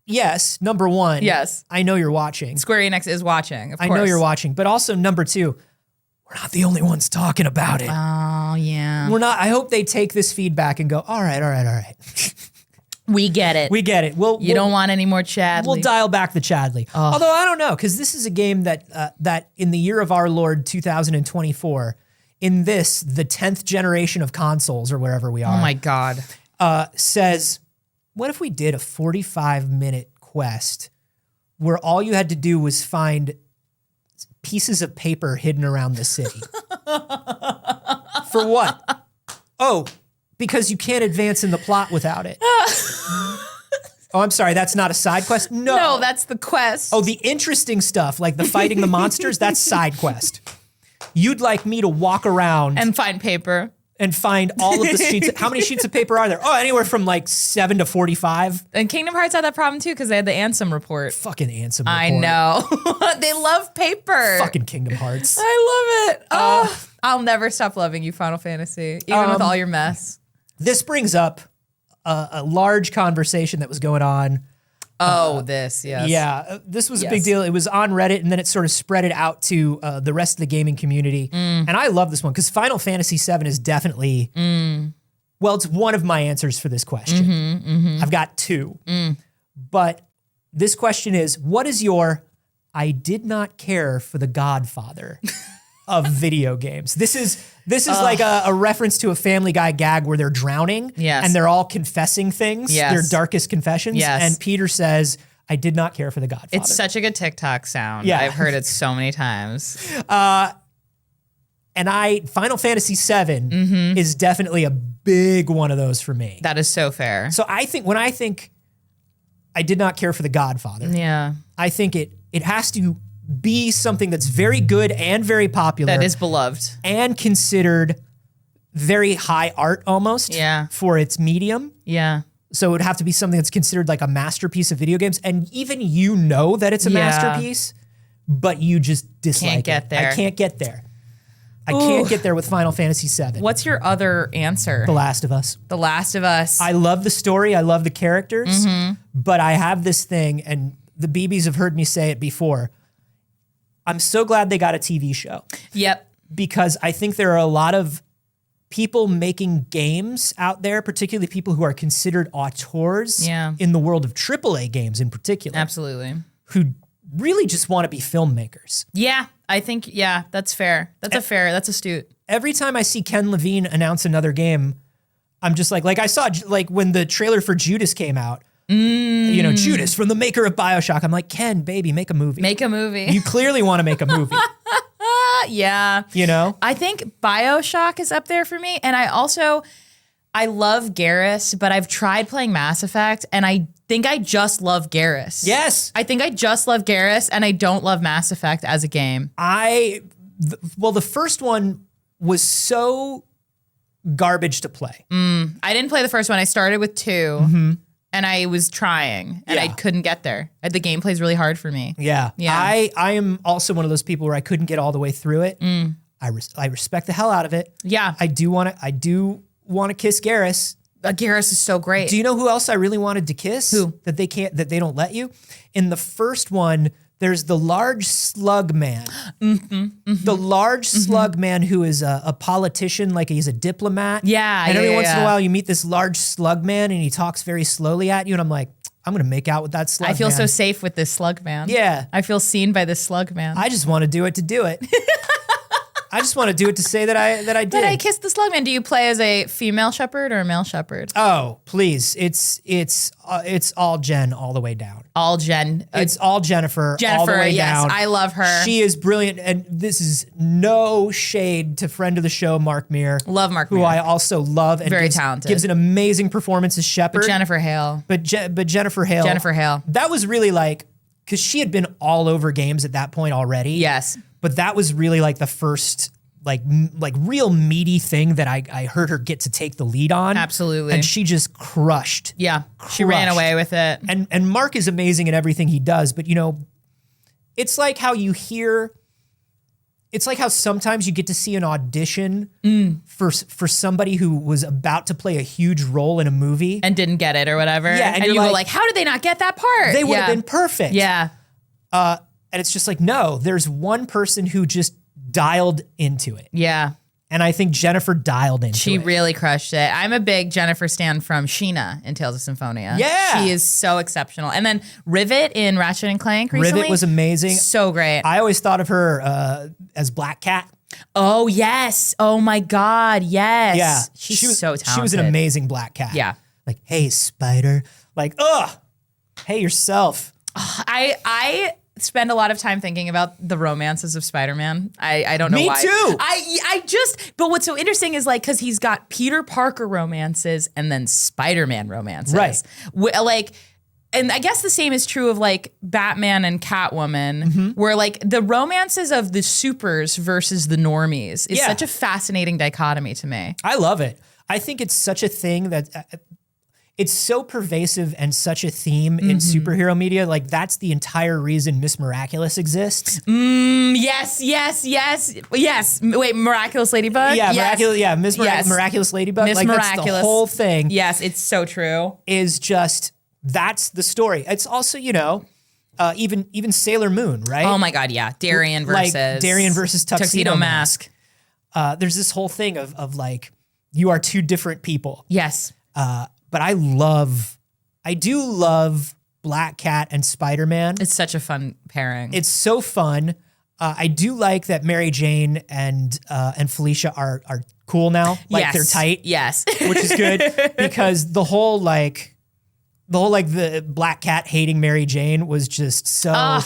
yes. Number one. Yes. I know you're watching. Square Enix is watching. Of course. I know you're watching, but also number 2. We're not the only ones talking about it. Oh, yeah. We're not. I hope they take this feedback and go, all right. We get it. We get it. You don't want any more Chadley. We'll dial back the Chadley. Although I don't know, because this is a game that in the year of our Lord 2024, in this, the 10th generation of consoles or wherever we are. Oh my God. Says, what if we did a 45-minute quest where all you had to do was find pieces of paper hidden around the city? For what? Oh, because you can't advance in the plot without it. Oh, I'm sorry, that's not a side quest? No, that's the quest. Oh, the interesting stuff, like the fighting the monsters, that's side quest. You'd like me to walk around and find paper. And find all of the sheets. How many sheets of paper are there? Oh, anywhere from like 7 to 45. And Kingdom Hearts had that problem too because they had the Ansem report. Fucking Ansem report. I know. They love paper. Fucking Kingdom Hearts. I love it. I'll never stop loving you, Final Fantasy, even with all your mess. This brings up a large conversation that was going on. Yes. Yeah, this was a big deal. It was on Reddit, and then it sort of spread it out to the rest of the gaming community. And I love this one because Final Fantasy VII is definitely, well, it's one of my answers for this question. I've got 2. But this question is, what is your I did not care for the Godfather of video games? This is like a reference to a Family Guy gag where they're drowning and they're all confessing things, their darkest confessions. And Peter says, I did not care for the Godfather. It's such a good TikTok sound. Yeah. I've heard it so many times. And Final Fantasy VII is definitely a big one of those for me. That is so fair. So I think when I think I did not care for the Godfather, I think it has to be something that's very good and very popular. That is beloved. And considered very high art almost for its medium. Yeah. So it would have to be something that's considered like a masterpiece of video games. And even you know that it's a masterpiece, but you just dislike Can't get there. I can't get there. I can't get there with Final Fantasy VII. What's your other answer? The Last of Us. The Last of Us. I love the story. I love the characters. But I have this thing, and the BBs have heard me say it before. I'm so glad they got a TV show. Yep. Because I think there are a lot of people making games out there, particularly people who are considered auteurs in the world of AAA games in particular. Absolutely. Who really just want to be filmmakers. Yeah, I think, that's fair. That's astute. Every time I see Ken Levine announce another game, I'm just like I saw like when the trailer for Judas came out, you know, Judas from the maker of BioShock. I'm like, Ken, baby, make a movie. Make a movie. You clearly want to make a movie. Yeah. You know? I think BioShock is up there for me. And I love Garrus, but I've tried playing Mass Effect and I think I just love Garrus. Yes. I think I just love Garrus and I don't love Mass Effect as a game. The first one was so garbage to play. I didn't play the first one. I started with 2 and I was trying and I couldn't get there. The gameplay's really hard for me. Yeah. I am also one of those people where I couldn't get all the way through it. I respect the hell out of it. Yeah. I do want to kiss Garrus. Garrus is so great. Do you know who else I really wanted to kiss? Who? That they don't let you? In the first one, there's the large slug man. The large slug man who is a politician, like he's a diplomat. Yeah. And every once in a while you meet this large slug man and he talks very slowly at you and I'm like, I'm going to make out with that slug man. I feel so safe with this slug man. Yeah. I feel seen by this slug man. I just want to do it to do it. I just want to do it to say that I did. But I kissed the slug man. Do you play as a female shepherd or a male shepherd? Oh, please. It's all Jen all the way down. All Jen. It's all Jennifer all the way down. I love her. She is brilliant. And this is no shade to friend of the show, Mark Meir. Love Mark Who Meir. I also love. And Very talented. Gives an amazing performance as Shepard. But Jennifer Hale. But Jennifer Hale. Jennifer Hale. That was really like, because she had been all over games at that point already. Yes. But that was really like the first like real meaty thing that I heard her get to take the lead on. Absolutely. And she just crushed. Yeah. She ran away with it. And Mark is amazing in everything he does, but you know, it's like how sometimes you get to see an audition for somebody who was about to play a huge role in a movie. And didn't get it or whatever. Yeah. And you go like, how did they not get that part? They would have been perfect. Yeah. And it's just like, no, there's one person who just dialed into it. Yeah. And I think Jennifer dialed into it. She really crushed it. I'm a big Jennifer stan from Sheena in Tales of Symphonia. Yeah. She is so exceptional. And then Rivet in Ratchet and Clank recently. Rivet was amazing. So great. I always thought of her as Black Cat. Oh, yes. Oh, my God. Yes. Yeah. She's so talented. She was an amazing Black Cat. Yeah. Like, hey, Spider. Like, hey, yourself. I spend a lot of time thinking about the romances of Spider-Man. I don't know why. Me too. But what's so interesting is like, because he's got Peter Parker romances and then Spider-Man romances. Right. And I guess the same is true of like Batman and Catwoman, where like the romances of the supers versus the normies is such a fascinating dichotomy to me. I love it. I think it's such a thing that it's so pervasive and such a theme in superhero media. Like that's the entire reason Miss Miraculous exists. Yes. Wait, Miraculous Ladybug? Yeah, yes. Miraculous Ladybug. Miss like, Miraculous. That's the whole thing. Yes, it's so true. Is just, that's the story. It's also, you know, even Sailor Moon, right? Oh my God, yeah. Darien versus Tuxedo Mask. There's this whole thing of like, you are two different people. Yes. But I do love Black Cat and Spider-Man. It's such a fun pairing. It's so fun. I do like that Mary Jane and Felicia are cool now. Like they're tight. Yes. Which is good because the whole the Black Cat hating Mary Jane was just so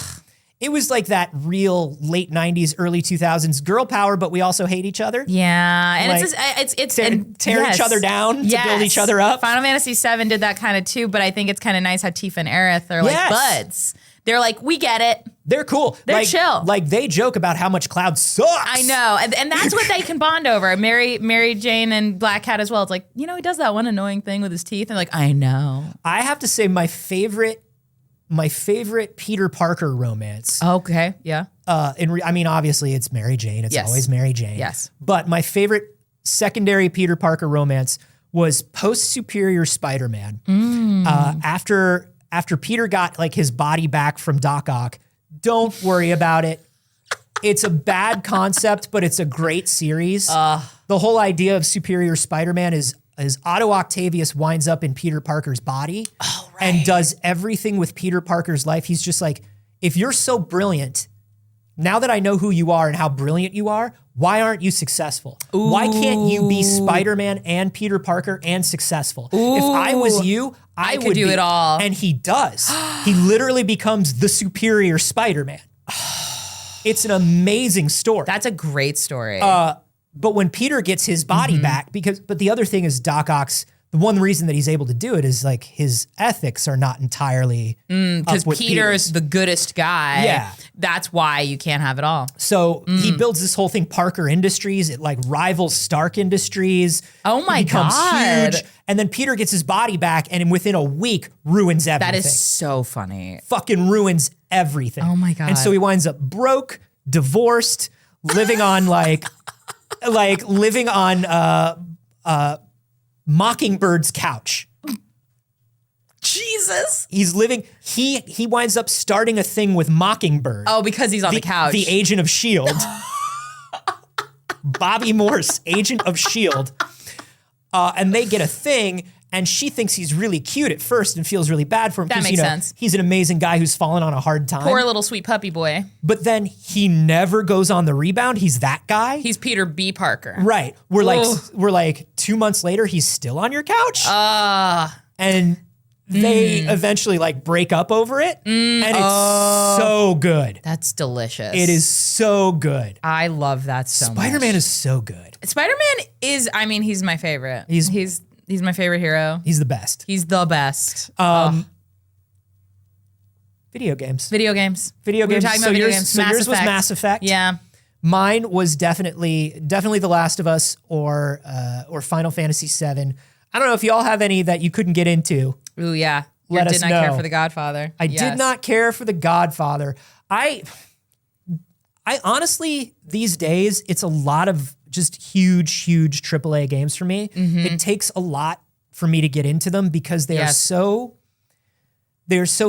it was like that real late 90s, early 2000s girl power, but we also hate each other. Yeah. And like, it's tear each other down to build each other up. Final Fantasy VII did that kind of too, but I think it's kind of nice how Tifa and Aerith are like buds. They're like, we get it. They're cool. They're chill. Like they joke about how much Cloud sucks. I know. And that's what they can bond over. Mary Jane and Black Cat as well. It's like, you know, he does that one annoying thing with his teeth. And like, I know. I have to say my favorite Peter Parker romance. Okay. Yeah. I mean, obviously it's Mary Jane. It's always Mary Jane. Yes. But my favorite secondary Peter Parker romance was post Superior Spider-Man. After Peter got like his body back from Doc Ock. Don't worry about it. It's a bad concept, but it's a great series. the whole idea of Superior Spider-Man is Otto Octavius winds up in Peter Parker's body and does everything with Peter Parker's life. He's just like, if you're so brilliant, now that I know who you are and how brilliant you are, why aren't you successful? Ooh. Why can't you be Spider-Man and Peter Parker and successful? Ooh. If I was you, I would do it all. And he does. He literally becomes the Superior Spider-Man. It's an amazing story. That's a great story. But when Peter gets his body back, but the other thing is Doc Ock's, the one reason that he's able to do it is like his ethics are not entirely because Peter's the goodest guy. Yeah. That's why you can't have it all. So he builds this whole thing, Parker Industries. It like rivals Stark Industries. Oh my God. Becomes huge. And then Peter gets his body back and within a week ruins everything. That is so funny. Fucking ruins everything. Oh my God. And so he winds up broke, divorced, living on living on Mockingbird's couch. Jesus. He's living, he winds up starting a thing with Mockingbird. Oh, because he's on the couch. The agent of S.H.I.E.L.D. Bobby Morse, agent of S.H.I.E.L.D. And they get a thing, and she thinks he's really cute at first and feels really bad for him. That makes sense. He's an amazing guy who's fallen on a hard time. Poor little sweet puppy boy. But then he never goes on the rebound. He's that guy. He's Peter B. Parker. Right. We're like 2 months later, he's still on your couch. And they eventually like break up over it. And it's so good. That's delicious. It is so good. I love that so much. Spider-Man is so good. Spider-Man is, I mean, he's my favorite. He's my favorite hero. He's the best. He's the best. Video games. Video games. Video games. Talking about video games. So yours was Mass Effect. Yeah. Mine was definitely The Last of Us or Final Fantasy VII. I don't know if y'all have any that you couldn't get into. Ooh, yeah. Let us know. Did not care for The Godfather. I did not care for The Godfather. I honestly, these days, it's a lot of just huge AAA games for me. It takes a lot for me to get into them because they're so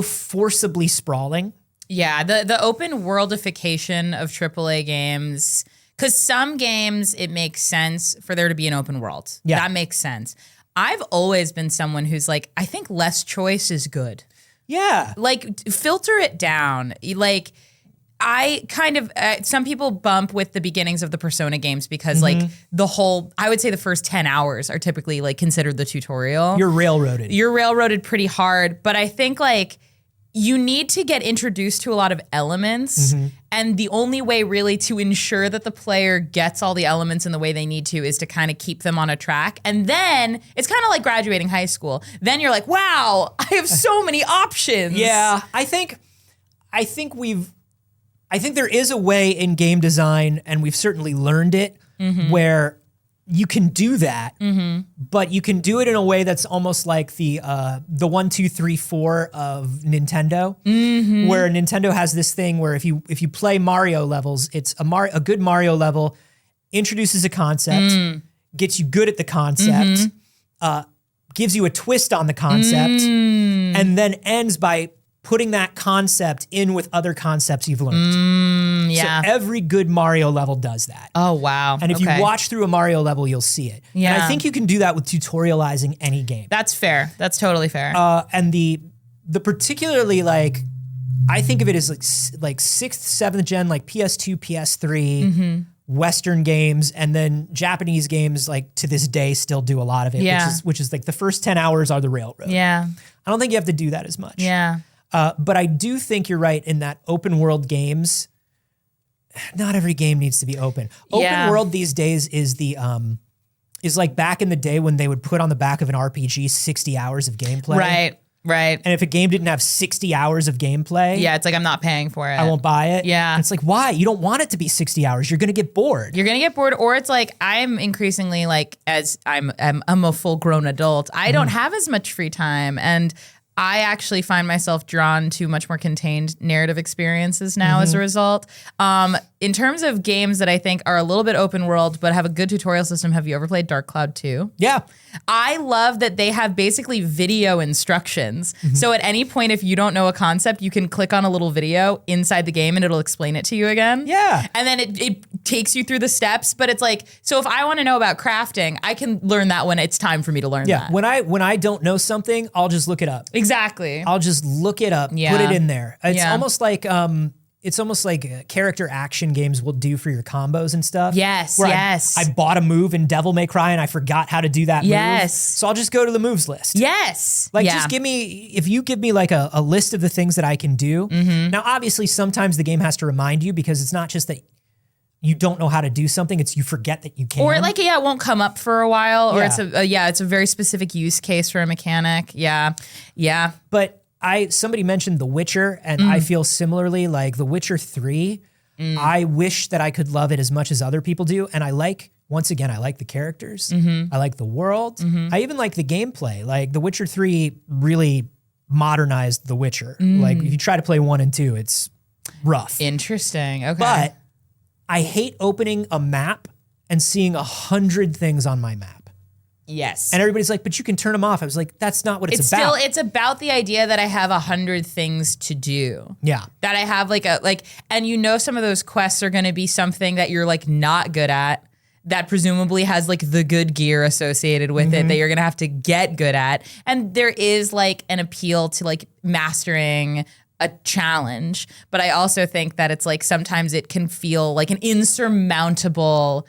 forcibly sprawling. Yeah, the open worldification of AAA games, because some games, it makes sense for there to be an open world. Yeah. That makes sense. I've always been someone who's like, I think less choice is good. Yeah. Like, filter it down. Like, I kind of, some people bump with the beginnings of the Persona games because like I would say the first 10 hours are typically like considered the tutorial. You're railroaded pretty hard. But I think like you need to get introduced to a lot of elements. And the only way really to ensure that the player gets all the elements in the way they need to is to kind of keep them on a track. And then it's kind of like graduating high school. Then you're like, wow, I have so many options. Yeah. I think there is a way in game design, and we've certainly learned it, where you can do that, but you can do it in a way that's almost like the 1, 2, 3, 4 of Nintendo, where Nintendo has this thing where if you play Mario levels, it's a good Mario level introduces a concept, gets you good at the concept, gives you a twist on the concept, and then ends by putting that concept in with other concepts you've learned. Yeah. So every good Mario level does that. Oh, wow. And if you watch through a Mario level, you'll see it. Yeah. And I think you can do that with tutorializing any game. That's fair. That's totally fair. And the particularly like, I think of it as like 6th, 7th gen, like PS2, PS3, Western games, and then Japanese games like to this day still do a lot of it, which is like the first 10 hours are the railroad. Yeah. I don't think you have to do that as much. Yeah. But I do think you're right in that open world games, not every game needs to be open. Open world these days is like back in the day when they would put on the back of an RPG 60 hours of gameplay. Right. And if a game didn't have 60 hours of gameplay, it's like I'm not paying for it. I won't buy it. Yeah. And it's like, why? You don't want it to be 60 hours. You're going to get bored. Or it's like I'm increasingly like, as I'm a full grown adult, I don't have as much free time, and I actually find myself drawn to much more contained narrative experiences now as a result. in terms of games that I think are a little bit open world but have a good tutorial system, have you ever played Dark Cloud 2? Yeah. I love that they have basically video instructions. So at any point, if you don't know a concept, you can click on a little video inside the game and it'll explain it to you again. Yeah. And then it takes you through the steps. But it's like, so if I want to know about crafting, I can learn that when it's time for me to learn that. When I don't know something, I'll just look it up. Exactly. I'll just look it up, put it in there. It's almost like character action games will do for your combos and stuff. Yes, where yes. I bought a move in Devil May Cry and I forgot how to do that move. So I'll just go to the moves list. Yes. Just if you give me like a list of the things that I can do. Now, obviously, sometimes the game has to remind you because it's not just that you don't know how to do something, it's you forget that you can. Or like, it won't come up for a while, or it's a very specific use case for a mechanic. Yeah. But somebody mentioned The Witcher, and I feel similarly. Like The Witcher 3, I wish that I could love it as much as other people do. And I like the characters. I like the world. I even like the gameplay. Like The Witcher 3 really modernized The Witcher. Like if you try to play 1 and 2, it's rough. Interesting. Okay. But I hate opening a map and seeing 100 things on my map. Yes. And everybody's like, but you can turn them off. I was like, that's not what it's about. It's about the idea that I have 100 things to do. Yeah. That I have and some of those quests are going to be something that you're like not good at, that presumably has like the good gear associated with it that you're going to have to get good at. And there is like an appeal to like mastering a challenge. But I also think that it's like sometimes it can feel like an insurmountable,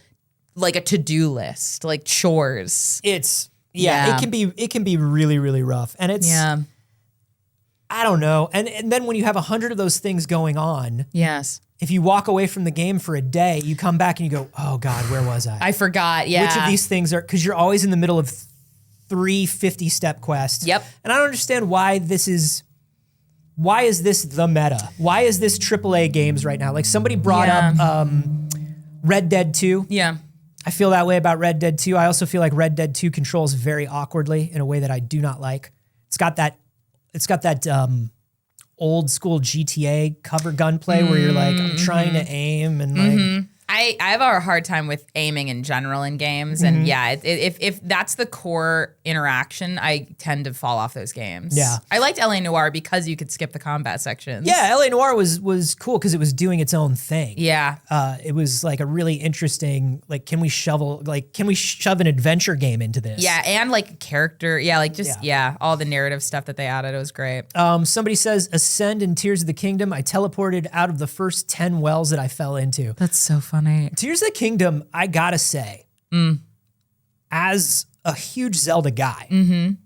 like a to-do list, like chores. It can be really, really rough. And it's, I don't know. And then when you have 100 of those things going on, yes, if you walk away from the game for a day, you come back and you go, oh God, where was I? I forgot. Yeah. Which of these things are, because you're always in the middle of 3 50-step quests. Yep. And I don't understand why is this the meta? Why is this AAA games right now? Like somebody brought up Red Dead 2. Yeah. I feel that way about Red Dead 2. I also feel like Red Dead 2 controls very awkwardly in a way that I do not like. It's got that old school GTA cover gunplay where you're like, I'm trying to aim and like. I have a hard time with aiming in general in games. And if that's the core interaction, I tend to fall off those games. Yeah. I liked LA Noire because you could skip the combat sections. Yeah, LA Noire was cool because it was doing its own thing. Yeah. It was like a really interesting, like, can we shove an adventure game into this? Yeah, and like character. Yeah, like just, all the narrative stuff that they added. It was great. Somebody says, Ascend in Tears of the Kingdom, I teleported out of the first 10 wells that I fell into. That's so funny. Tears of the Kingdom, I gotta say, as a huge Zelda guy,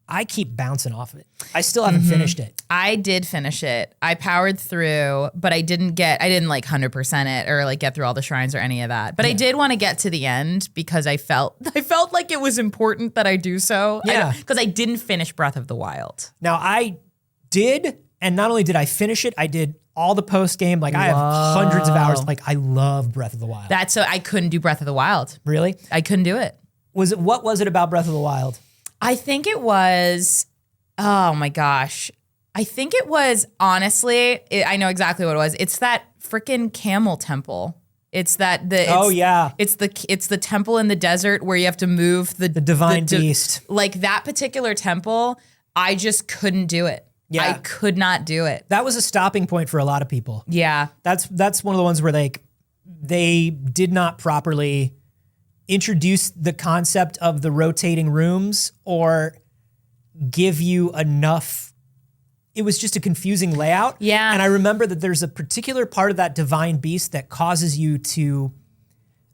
I keep bouncing off of it. I still haven't finished it. I did finish it. I powered through, but I didn't like 100% it or like get through all the shrines or any of that. But I did want to get to the end because I felt like it was important that I do so. Yeah. Because I didn't finish Breath of the Wild. Now I did, and not only did I finish it, I did all the post game. Like I have hundreds of hours. Like I love Breath of the Wild. I couldn't do Breath of the Wild. Really? I couldn't do it. What was it about Breath of the Wild? I think it was, oh my gosh. I think it was, honestly, I know exactly what it was. It's that freaking camel temple. It's the temple in the desert where you have to move the divine beast. Like that particular temple, I just couldn't do it. Yeah. I could not do it. That was a stopping point for a lot of people. Yeah. That's one of the ones where they did not properly introduce the concept of the rotating rooms or give you enough. It was just a confusing layout. Yeah. And I remember that there's a particular part of that divine beast that causes you to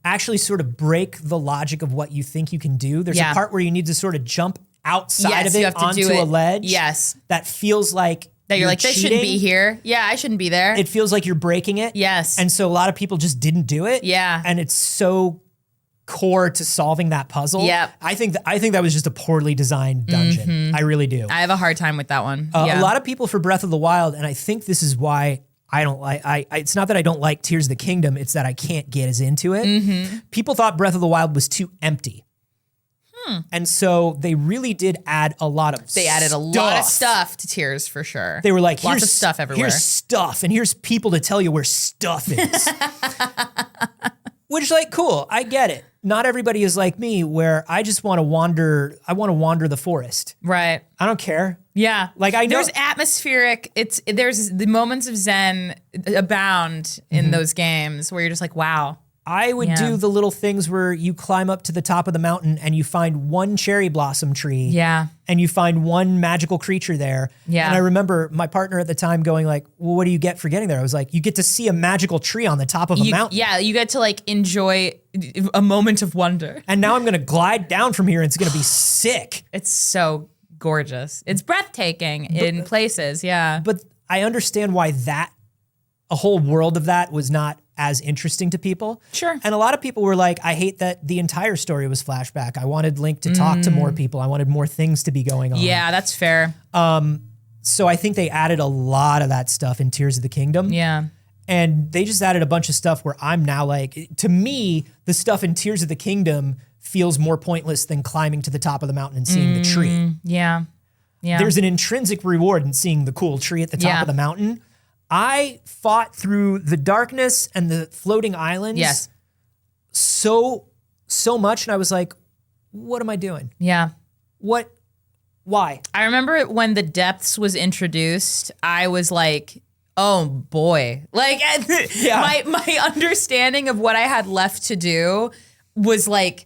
actually sort of break the logic of what you think you can do. There's a part where you need to sort of jump outside of it onto a ledge. Yes. That feels like that you're like, this shouldn't be here. Yeah, I shouldn't be there. It feels like you're breaking it. Yes. And so a lot of people just didn't do it. Yeah. And it's so core to solving that puzzle. Yep. I think that was just a poorly designed dungeon. I really do. I have a hard time with that one. A lot of people for Breath of the Wild, and I think this is why I don't like, it's not that I don't like Tears of the Kingdom, it's that I can't get as into it. People thought Breath of the Wild was too empty. And so they really did add a lot of They added a lot of stuff to Tears for sure. They were like, lots here's of stuff everywhere. Here's stuff, and here's people to tell you where stuff is. Which, like, cool, I get it. Not everybody is like me, where I just want to wander. I want to wander the forest. Right. I don't care. Yeah. Like, I know there's atmospheric. There's the moments of zen abound in those games where you're just like, wow. I would do the little things where you climb up to the top of the mountain and you find one cherry blossom tree. Yeah. And you find one magical creature there. Yeah. And I remember my partner at the time going like, well, what do you get for getting there? I was like, you get to see a magical tree on the top of a mountain. Yeah, you get to like enjoy a moment of wonder. And now I'm going to glide down from here and it's going to be sick. It's so gorgeous. It's breathtaking in places, yeah. But I understand why a whole world of that was not as interesting to people. Sure. And a lot of people were like, I hate that the entire story was flashback. I wanted Link to talk to more people. I wanted more things to be going on. Yeah, that's fair. So I think they added a lot of that stuff in Tears of the Kingdom. Yeah. And they just added a bunch of stuff where I'm now like, to me, the stuff in Tears of the Kingdom feels more pointless than climbing to the top of the mountain and seeing the tree. Yeah. Yeah. There's an intrinsic reward in seeing the cool tree at the top of the mountain. I fought through the darkness and the floating islands Yes. so much. And I was like, what am I doing? Yeah. Why? I remember when the depths was introduced, I was like, oh boy. Like my understanding of what I had left to do was like,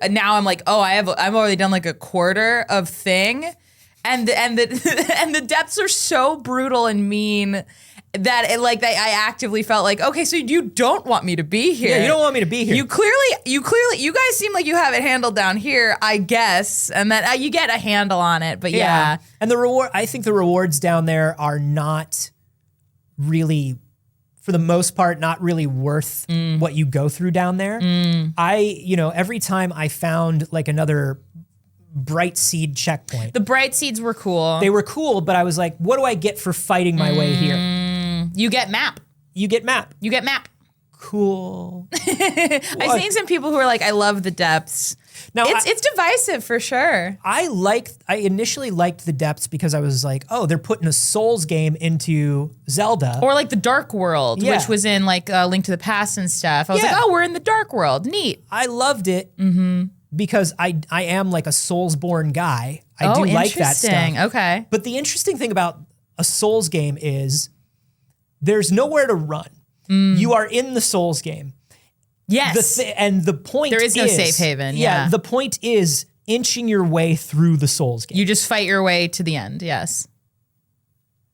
now I'm like, I've already done like a quarter of thing. And the depths are so brutal and mean that I actively felt like, okay, so you don't want me to be here. Yeah, you don't want me to be here. You guys seem like you have it handled down here, I guess, and that you get a handle on it. But yeah. And I think the rewards down there are not really, for the most part, not really worth what you go through down there. Every time I found like another bright seed checkpoint. The bright seeds were cool. They were cool, but I was like, what do I get for fighting my way here? You get map. You get map. Cool. I've seen some people who are like, I love the depths. Now, it's divisive for sure. I initially liked the depths because I was like, oh, they're putting a Souls game into Zelda. Or like the Dark World, Yeah. which was in like Link to the Past and stuff. I was Yeah. like, oh, we're in the Dark World. Neat. I loved it because I am like a Souls-born guy. I do like that stuff. Interesting. Okay. But the interesting thing about a Souls game is there's nowhere to run. You are in the Souls game. Yes. And the point There is no safe haven, yeah. The point is inching your way through the Souls game. You just fight your way to the end. Yes.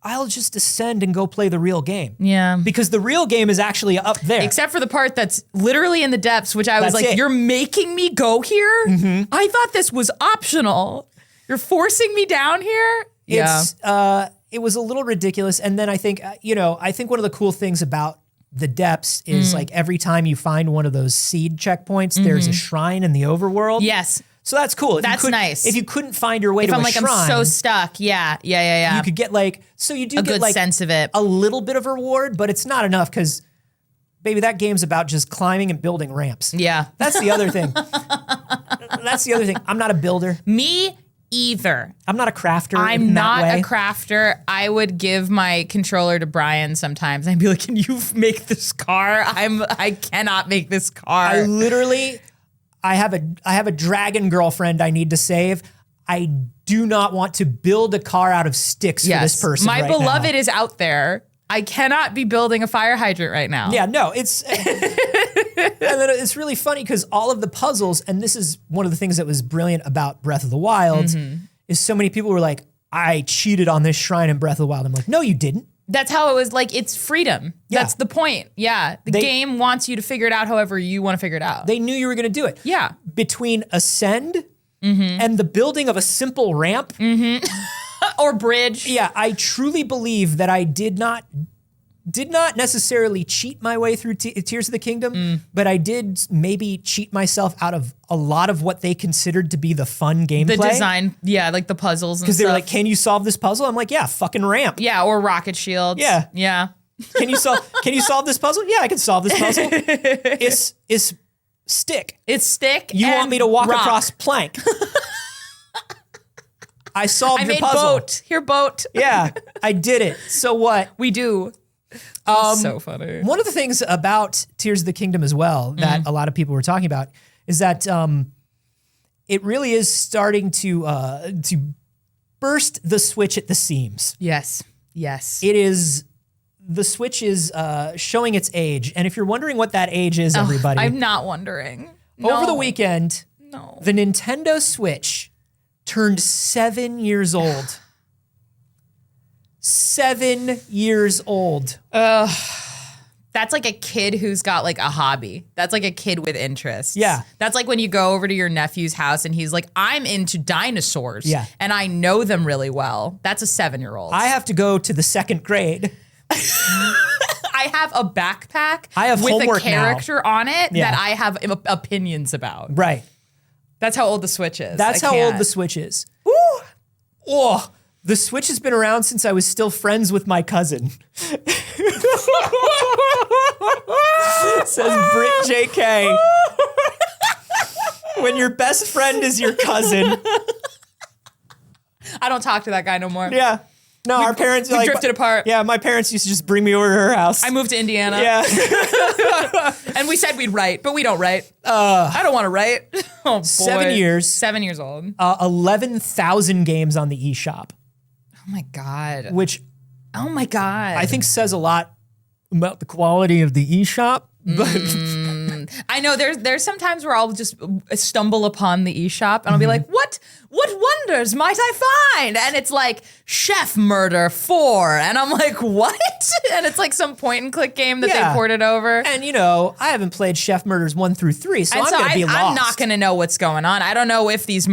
I'll just ascend and go play the real game. Yeah. Because the real game is actually up there. Except for the part that's literally in the depths, which I was That's like, it. you're making me go here? I thought this was optional. You're forcing me down here? It was a little ridiculous. And then I think, I think one of the cool things about the depths is like every time you find one of those seed checkpoints, there's a shrine in the overworld. Yes. So that's cool. That's nice. If you couldn't find your way to I'm a like, shrine, I'm so stuck. Yeah. you could get you do a get good like sense of it. a little bit of a reward, but it's not enough because, baby, that game's about just climbing and building ramps. Yeah. That's the other thing. I'm not a builder. Me either. I'm not a crafter. I'm in not that way. a crafter. I would give my controller to Brian sometimes. I'd be like, can you make this car? I cannot make this car. I have a dragon girlfriend I need to save. I do not want to build a car out of sticks for this person. My right beloved now. is out there. I cannot be building a fire hydrant right now. Yeah, no, it's and then it's really funny because all of the puzzles, and this is one of the things that was brilliant about Breath of the Wild, is so many people were like, I cheated on this shrine in Breath of the Wild. I'm like, no, you didn't. That's how it was. Like, it's freedom. Yeah. That's the point. Yeah. The game wants you to figure it out however you want to figure it out. They knew you were going to do it. Yeah. Between Ascend and the building of a simple ramp. Or bridge. Yeah, I truly believe that I did not necessarily cheat my way through Tears of the Kingdom, but I did maybe cheat myself out of a lot of what they considered to be the fun gameplay. The design, yeah, like the puzzles and stuff. Because they were like, can you solve this puzzle? I'm like, yeah, fucking ramp. Yeah, or rocket shields. Yeah. Yeah. Can you solve this puzzle? Yeah, I can solve this puzzle. Is stick. It's stick. You want me to walk rock. across plank. I solved I your made puzzle. boat. Here, boat. Yeah, I did it. So what? We do. So funny. One of the things about Tears of the Kingdom as well that a lot of people were talking about is that it really is starting to burst the Switch at the seams. Yes. Yes. It is, the Switch is showing its age. And if you're wondering what that age is, everybody, I'm not wondering. over the No. weekend, No. the Nintendo Switch turned 7 years old. 7 years old. That's like a kid who's got like a hobby. That's like a kid with interests. Yeah. That's like when you go over to your nephew's house and he's like, I'm into dinosaurs. Yeah. And I know them really well. That's a 7-year-old. I have to go to the 2nd grade. I have a backpack I have with a homework now. character on it Yeah. that I have opinions about. Right. That's how old the Switch is. That's I how old can't. the Switch is. Ooh. Oh, the Switch has been around since I was still friends with my cousin. Says Brit JK. When your best friend is your cousin. I don't talk to that guy no more. Yeah. No, our parents we drifted apart. Yeah, my parents used to just bring me over to her house. I moved to Indiana. Yeah. And we said we'd write, but we don't write. I don't want to write. Oh, boy. 7 years. 7 years old. 11,000 games on the eShop, Oh my God. which Oh my God. I think says a lot about the quality of the eShop. But I know there's some times where I'll just stumble upon the eShop and I'll be like, what wonders might I find? And it's like Chef Murder 4. And I'm like, what? And it's like some point and click game that Yeah. they ported over. And you know, I haven't played Chef Murders 1 through 3, so And I'm so gonna be lost. I'm not gonna know what's going on. I don't know if these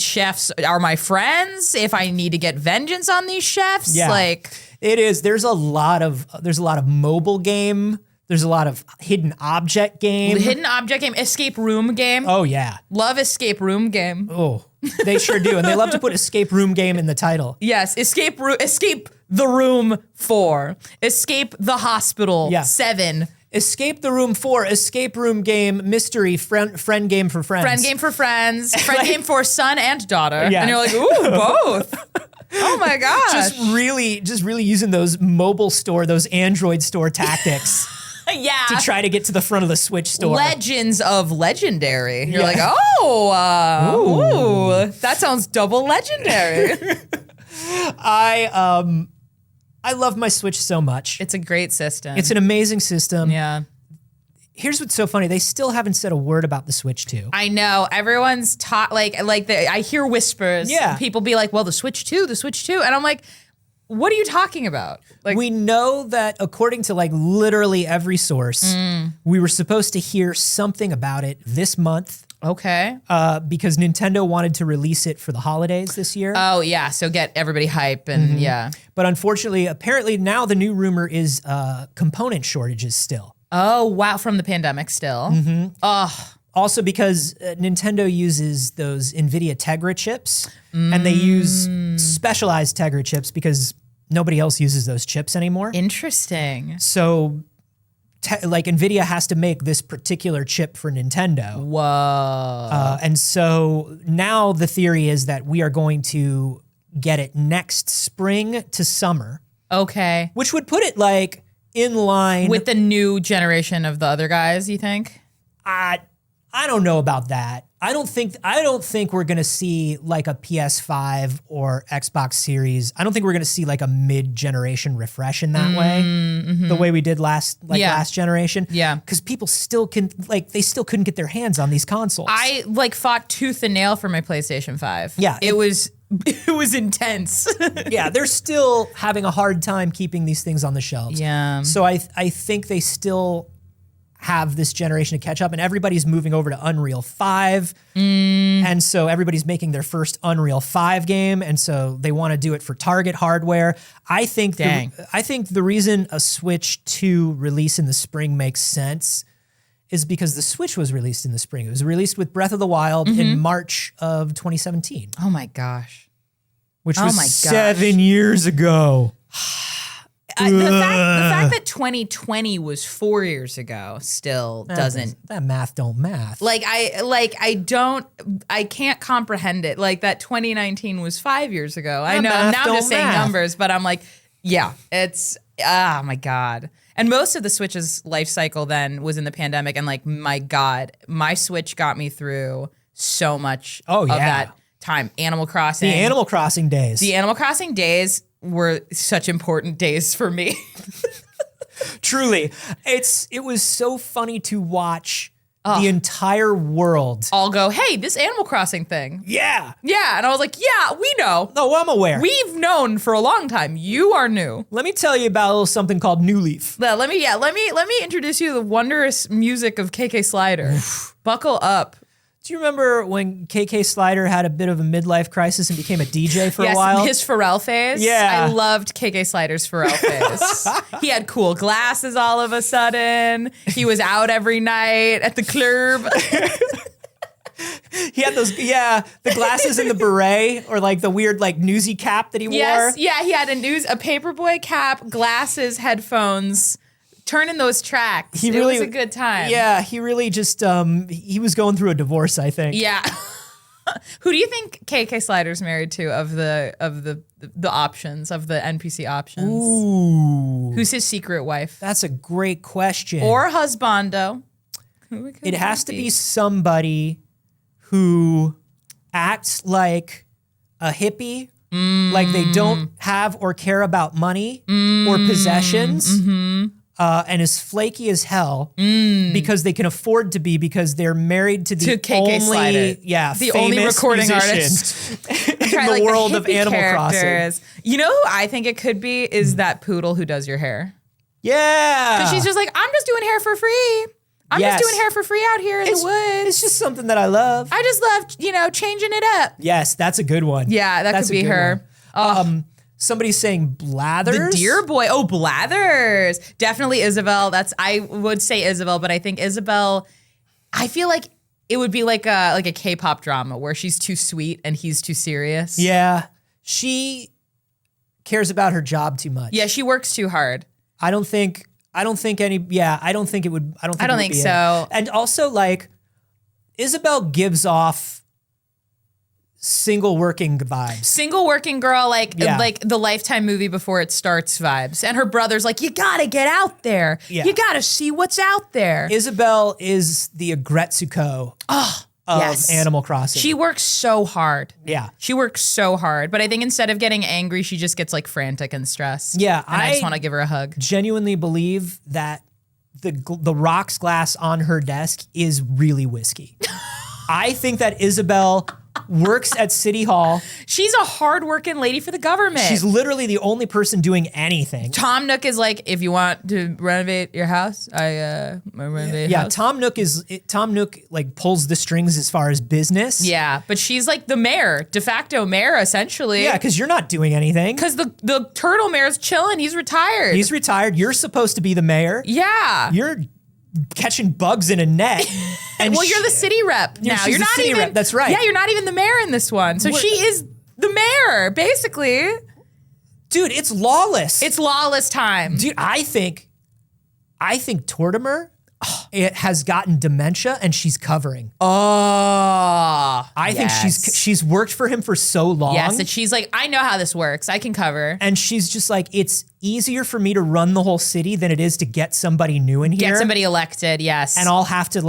chefs are my friends, if I need to get vengeance on these chefs. Yeah. Like, It is. There's a lot of mobile game. There's a lot of hidden object game. hidden object game, escape room game. Oh yeah. Love escape room game. Oh, they sure do, and they love to put escape room game in the title. Yes, escape the room 4, escape the hospital Yeah. 7, Escape the Room 4, escape room game, mystery, friend game for friends. friend game for friends, friend game for son and daughter. Yeah. And you're like, ooh, both. Oh my gosh. Just really using those mobile store, those Android store tactics yeah. to try to get to the front of the Switch store. Legends of Legendary. You're Yeah. like, ooh, that sounds double legendary. I love my Switch so much. It's a great system. It's an amazing system. yeah. Here's what's so funny. They still haven't said a word about the Switch 2. I know everyone's taught I hear whispers. Yeah. People be like, well, the Switch 2, and I'm like, what are you talking about? Like, We know that according to like literally every source, we were supposed to hear something about it this month okay. because Nintendo wanted to release it for the holidays this year. Oh yeah, so get everybody hype and yeah. But unfortunately, apparently now the new rumor is component shortages still. Oh wow, from the pandemic still. Also because Nintendo uses those NVIDIA Tegra chips and they use specialized Tegra chips because nobody else uses those chips anymore. Interesting. So like NVIDIA has to make this particular chip for Nintendo. Whoa. And so now the theory is that we are going to get it next spring to summer, Okay. which would put it like in line With the new generation of the other guys, you think? I don't know about that. I don't think we're going to see like a PS5 or Xbox Series. I don't think we're going to see like a mid-generation refresh in that way, the way we did last generation. Yeah. Cuz people still they still couldn't get their hands on these consoles. I fought tooth and nail for my PlayStation 5. Yeah. It was intense. yeah, they're still having a hard time keeping these things on the shelves. Yeah. So I think they still have this generation to catch up, and everybody's moving over to Unreal 5. And so everybody's making their first Unreal 5 game, and so they want to do it for Target hardware. I think the reason a Switch 2 release in the spring makes sense is because the Switch was released in the spring. It was released with Breath of the Wild in March of 2017, Oh my gosh. which Oh was my gosh. 7 years ago. The fact that 2020 was 4 years ago still doesn't. That math don't math. I can't comprehend it. Like that 2019 was 5 years ago. I know. math Now I'm don't just saying math. numbers, but I'm like, yeah, it's, oh my God. And most of the Switch's life cycle then was in the pandemic. And like, my God, my Switch got me through so much of that time. Animal Crossing. The Animal Crossing days. The Animal Crossing days were such important days for me. Truly. It was so funny to watch the entire world. All go, hey, this Animal Crossing thing. Yeah. Yeah. And I was like, yeah, we know. No, I'm aware. We've known for a long time. You are new. Let me tell you about a little something called New Leaf. Let me introduce you to the wondrous music of KK Slider. Buckle up. Do you remember when KK Slider had a bit of a midlife crisis and became a DJ for a while? His Pharrell phase. Yeah. I loved KK Slider's Pharrell phase. He had cool glasses all of a sudden. He was out every night at the club. He had those, the glasses and the beret, or like the weird like newsy cap that he wore. Yes, yeah, he had a paperboy cap, glasses, headphones. Turning those tracks. It was a good time. Yeah, he really just, he was going through a divorce, I think. Yeah. Who do you think KK Slider's married to of the options, of the NPC options? Ooh. Who's his secret wife? That's a great question. Or husbando? It has to be somebody who acts like a hippie, like they don't have or care about money or possessions. And is flaky as hell because they can afford to be, because they're married to the KK Slider. the only famous recording musician artist in the world of Animal Crossing. You know who I think it could be is that poodle who does your hair. Yeah. Because she's just like, I'm just doing hair for free. I'm just doing hair for free out here in the woods. It's just something that I love. I just love, changing it up. Yes, that's a good one. Yeah, that's could be her. Somebody's saying Blathers. The Deer Boy. Oh, Blathers. Definitely Isabel. I would say Isabel, but I think Isabel, I feel like it would be like a K-pop drama where she's too sweet and he's too serious. Yeah. She cares about her job too much. Yeah, she works too hard. I don't think it would. I don't think so. And also, like, Isabel gives off single working vibes. Single working girl, like the Lifetime movie before it starts vibes. And her brother's like, you gotta get out there. Yeah. You gotta see what's out there. Isabel is the Agretsuko of Animal Crossing. She works so hard. Yeah. She works so hard. But I think instead of getting angry, she just gets like frantic and stressed. Yeah. And I just want to give her a hug. Genuinely believe that the rocks glass on her desk is really whiskey. I think that Isabel works at City Hall. She's a hardworking lady for the government. She's literally the only person doing anything. Tom Nook is like, if you want to renovate your house, I renovate Yeah, house. Tom Nook like pulls the strings as far as business. Yeah, but she's like the mayor, de facto mayor, essentially. Yeah, because you're not doing anything. Because the turtle mayor's chilling. He's retired. He's retired. You're supposed to be the mayor. Yeah. You're catching bugs in a net. And well, you're the city rep now. she's You're the not city even. rep, that's right. Yeah, you're not even the mayor in this one. So she is the mayor, basically. Dude, it's lawless. It's lawless time. Dude, I think Tortimer it has gotten dementia and she's covering. I think she's worked for him for so long. Yes, and she's like, I know how this works. I can cover. And she's just like, it's easier for me to run the whole city than it is to get somebody new in here. Get somebody elected, yes. And I'll have to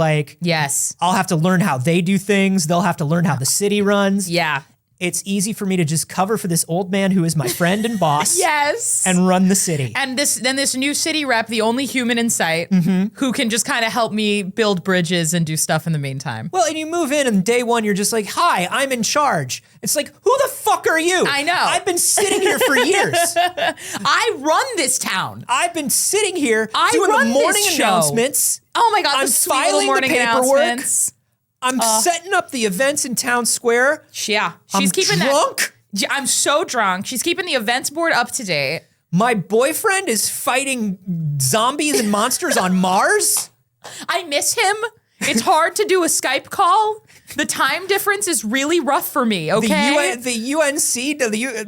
I'll have to learn how they do things. They'll have to learn how the city runs. Yeah. It's easy for me to just cover for this old man who is my friend and boss. Yes. And run the city. And this new city rep, the only human in sight, who can just kind of help me build bridges and do stuff in the meantime. Well, and you move in and day one, you're just like, hi, I'm in charge. It's like, who the fuck are you? I know. I've been sitting here for years. I run this town. I've been sitting here doing run the morning this show. announcements. Oh my God, I'm the sweet little filing the morning paperwork. announcements. I'm setting up the events in Town Square. Yeah. I'm She's keeping drunk. I'm so drunk. She's keeping the events board up to date. My boyfriend is fighting zombies and monsters on Mars. I miss him. It's hard to do a Skype call. The time difference is really rough for me, okay? The UNC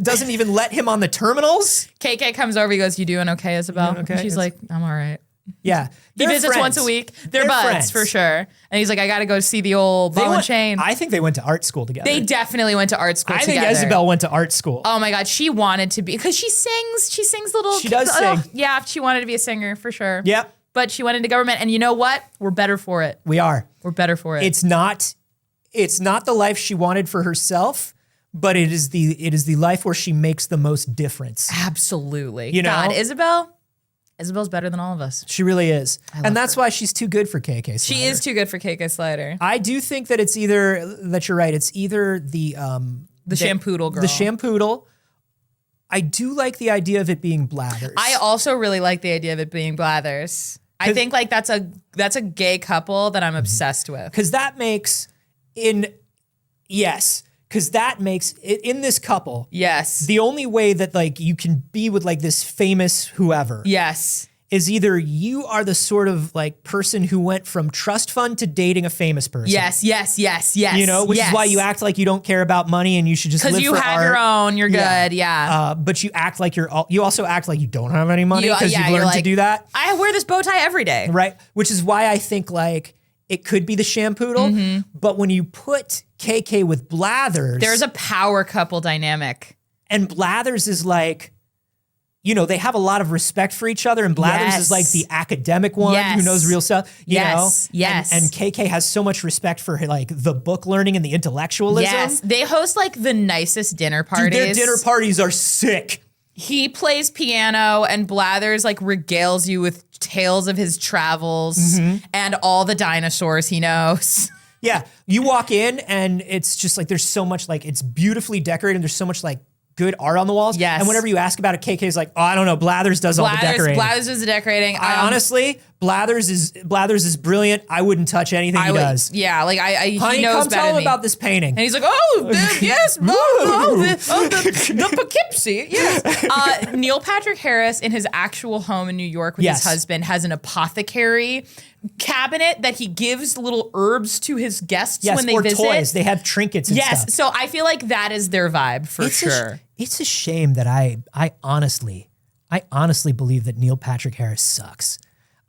doesn't even let him on the terminals. KK comes over, he goes, you doing okay, Isabel? okay? And she's like, I'm all right. Yeah. He visits friends. once a week. They're buds, friends. for sure. And he's like, I got to go see the old ball and chain. I think they went to art school together. They definitely went to art school I together. think Isabel went to art school. Oh my God, she wanted to be, because she sings little. She does sing. Yeah, she wanted to be a singer for sure. Yep. But she went into government, and you know what? We're better for it. We are. We're better for it. It's not the life she wanted for herself, but it is the life where she makes the most difference. Absolutely. You know? God, Isabel's better than all of us. She really is. love And that's her. why she's too good for KK Slider. She is too good for KK Slider. I do think that you're right. It's either the Shampoodle girl. The Shampoodle. I do like the idea of it being Blathers. I also really like the idea of it being Blathers. I think like that's a gay couple that I'm obsessed with. Because that makes in this couple. Yes. The only way that like you can be with like this famous whoever Yes. is either you are the sort of like person who went from trust fund to dating a famous person. Yes. You know, which is why you act like you don't care about money and you should just live because you for have art. your own. You're good. Yeah. But you act like you also act like you don't have any money because you've you're learned to like, do that. I wear this bow tie every day. Right. Which is why I think like it could be the Shampoodle. Mm-hmm. But when you put KK with Blathers. There's a power couple dynamic. And Blathers is like, you know, they have a lot of respect for each other. And Blathers is like the academic one who knows real stuff. You know? Yes. And KK has so much respect for like the book learning and the intellectualism. Yes. They host like the nicest dinner parties. Dude, their dinner parties are sick. He plays piano and Blathers like regales you with tales of his travels and all the dinosaurs he knows. Yeah. You walk in and it's just like there's so much like it's beautifully decorated and there's so much like good art on the walls. Yes. And whenever you ask about it, KK is like, oh, I don't know. Blathers does all the decorating. Blathers is the decorating. I honestly, Blathers is brilliant. I wouldn't touch anything he does. Yeah, like Honey, he knows come better tell than him me. about this painting. And he's like, yes, the Poughkeepsie, yes. Neil Patrick Harris in his actual home in New York with his husband has an apothecary cabinet that he gives little herbs to his guests when they visit. Toys. They have trinkets and stuff. Yes, so I feel like that is their vibe for sure. It's a shame that I honestly believe that Neil Patrick Harris sucks.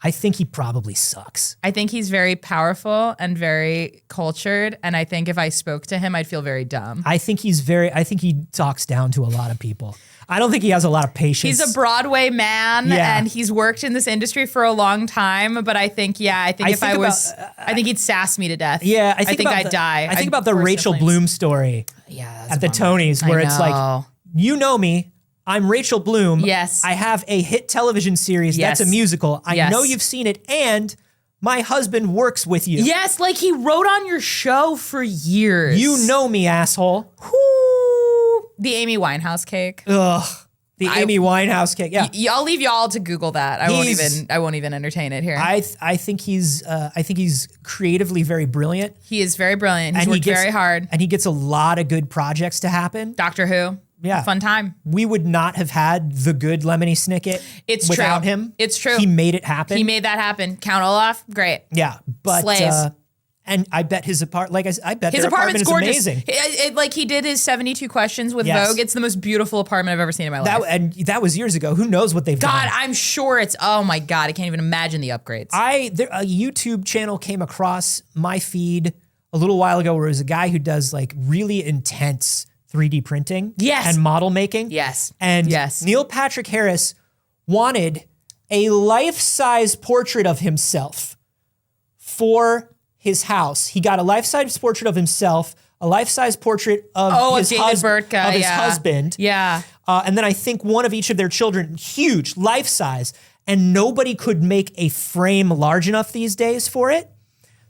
I think he probably sucks. I think he's very powerful and very cultured, and I think if I spoke to him, I'd feel very dumb. I think he talks down to a lot of people. I don't think he has a lot of patience. He's a Broadway man, and he's worked in this industry for a long time. But I think he'd sass me to death. Yeah, I think I'd die. I think about the Rachel Bloom story. Yeah, at the Tonys, where it's like, you know me. I'm Rachel Bloom. Yes. I have a hit television series that's a musical. I know you've seen it, and my husband works with you. Yes, like he wrote on your show for years. You know me, asshole. Whoo. The Amy Winehouse cake. Ugh. The Amy Winehouse cake. Yeah. I'll leave y'all to Google that. I won't even entertain it here. I think he's creatively very brilliant. He is very brilliant. He's worked very hard. And he gets a lot of good projects to happen. Doctor Who. Yeah. Fun time. We would not have had the good Lemony Snicket without him. It's true. He made it happen. He made that happen. Count Olaf, great. Yeah. But Slays. and I bet his apartment, his their apartment's apartment is gorgeous. amazing. Like he did his 72 questions with Vogue. It's the most beautiful apartment I've ever seen in my life. And that was years ago. Who knows what they've done? God, I'm sure it's, oh my God, I can't even imagine the upgrades. A YouTube channel came across my feed a little while ago where it was a guy who does like really intense 3D printing and model making. Yes. And Neil Patrick Harris wanted a life-size portrait of himself for his house. He got a life-size portrait of himself, a life-size portrait of his husband. Yeah. And then I think one of each of their children, huge, life-size. And nobody could make a frame large enough these days for it.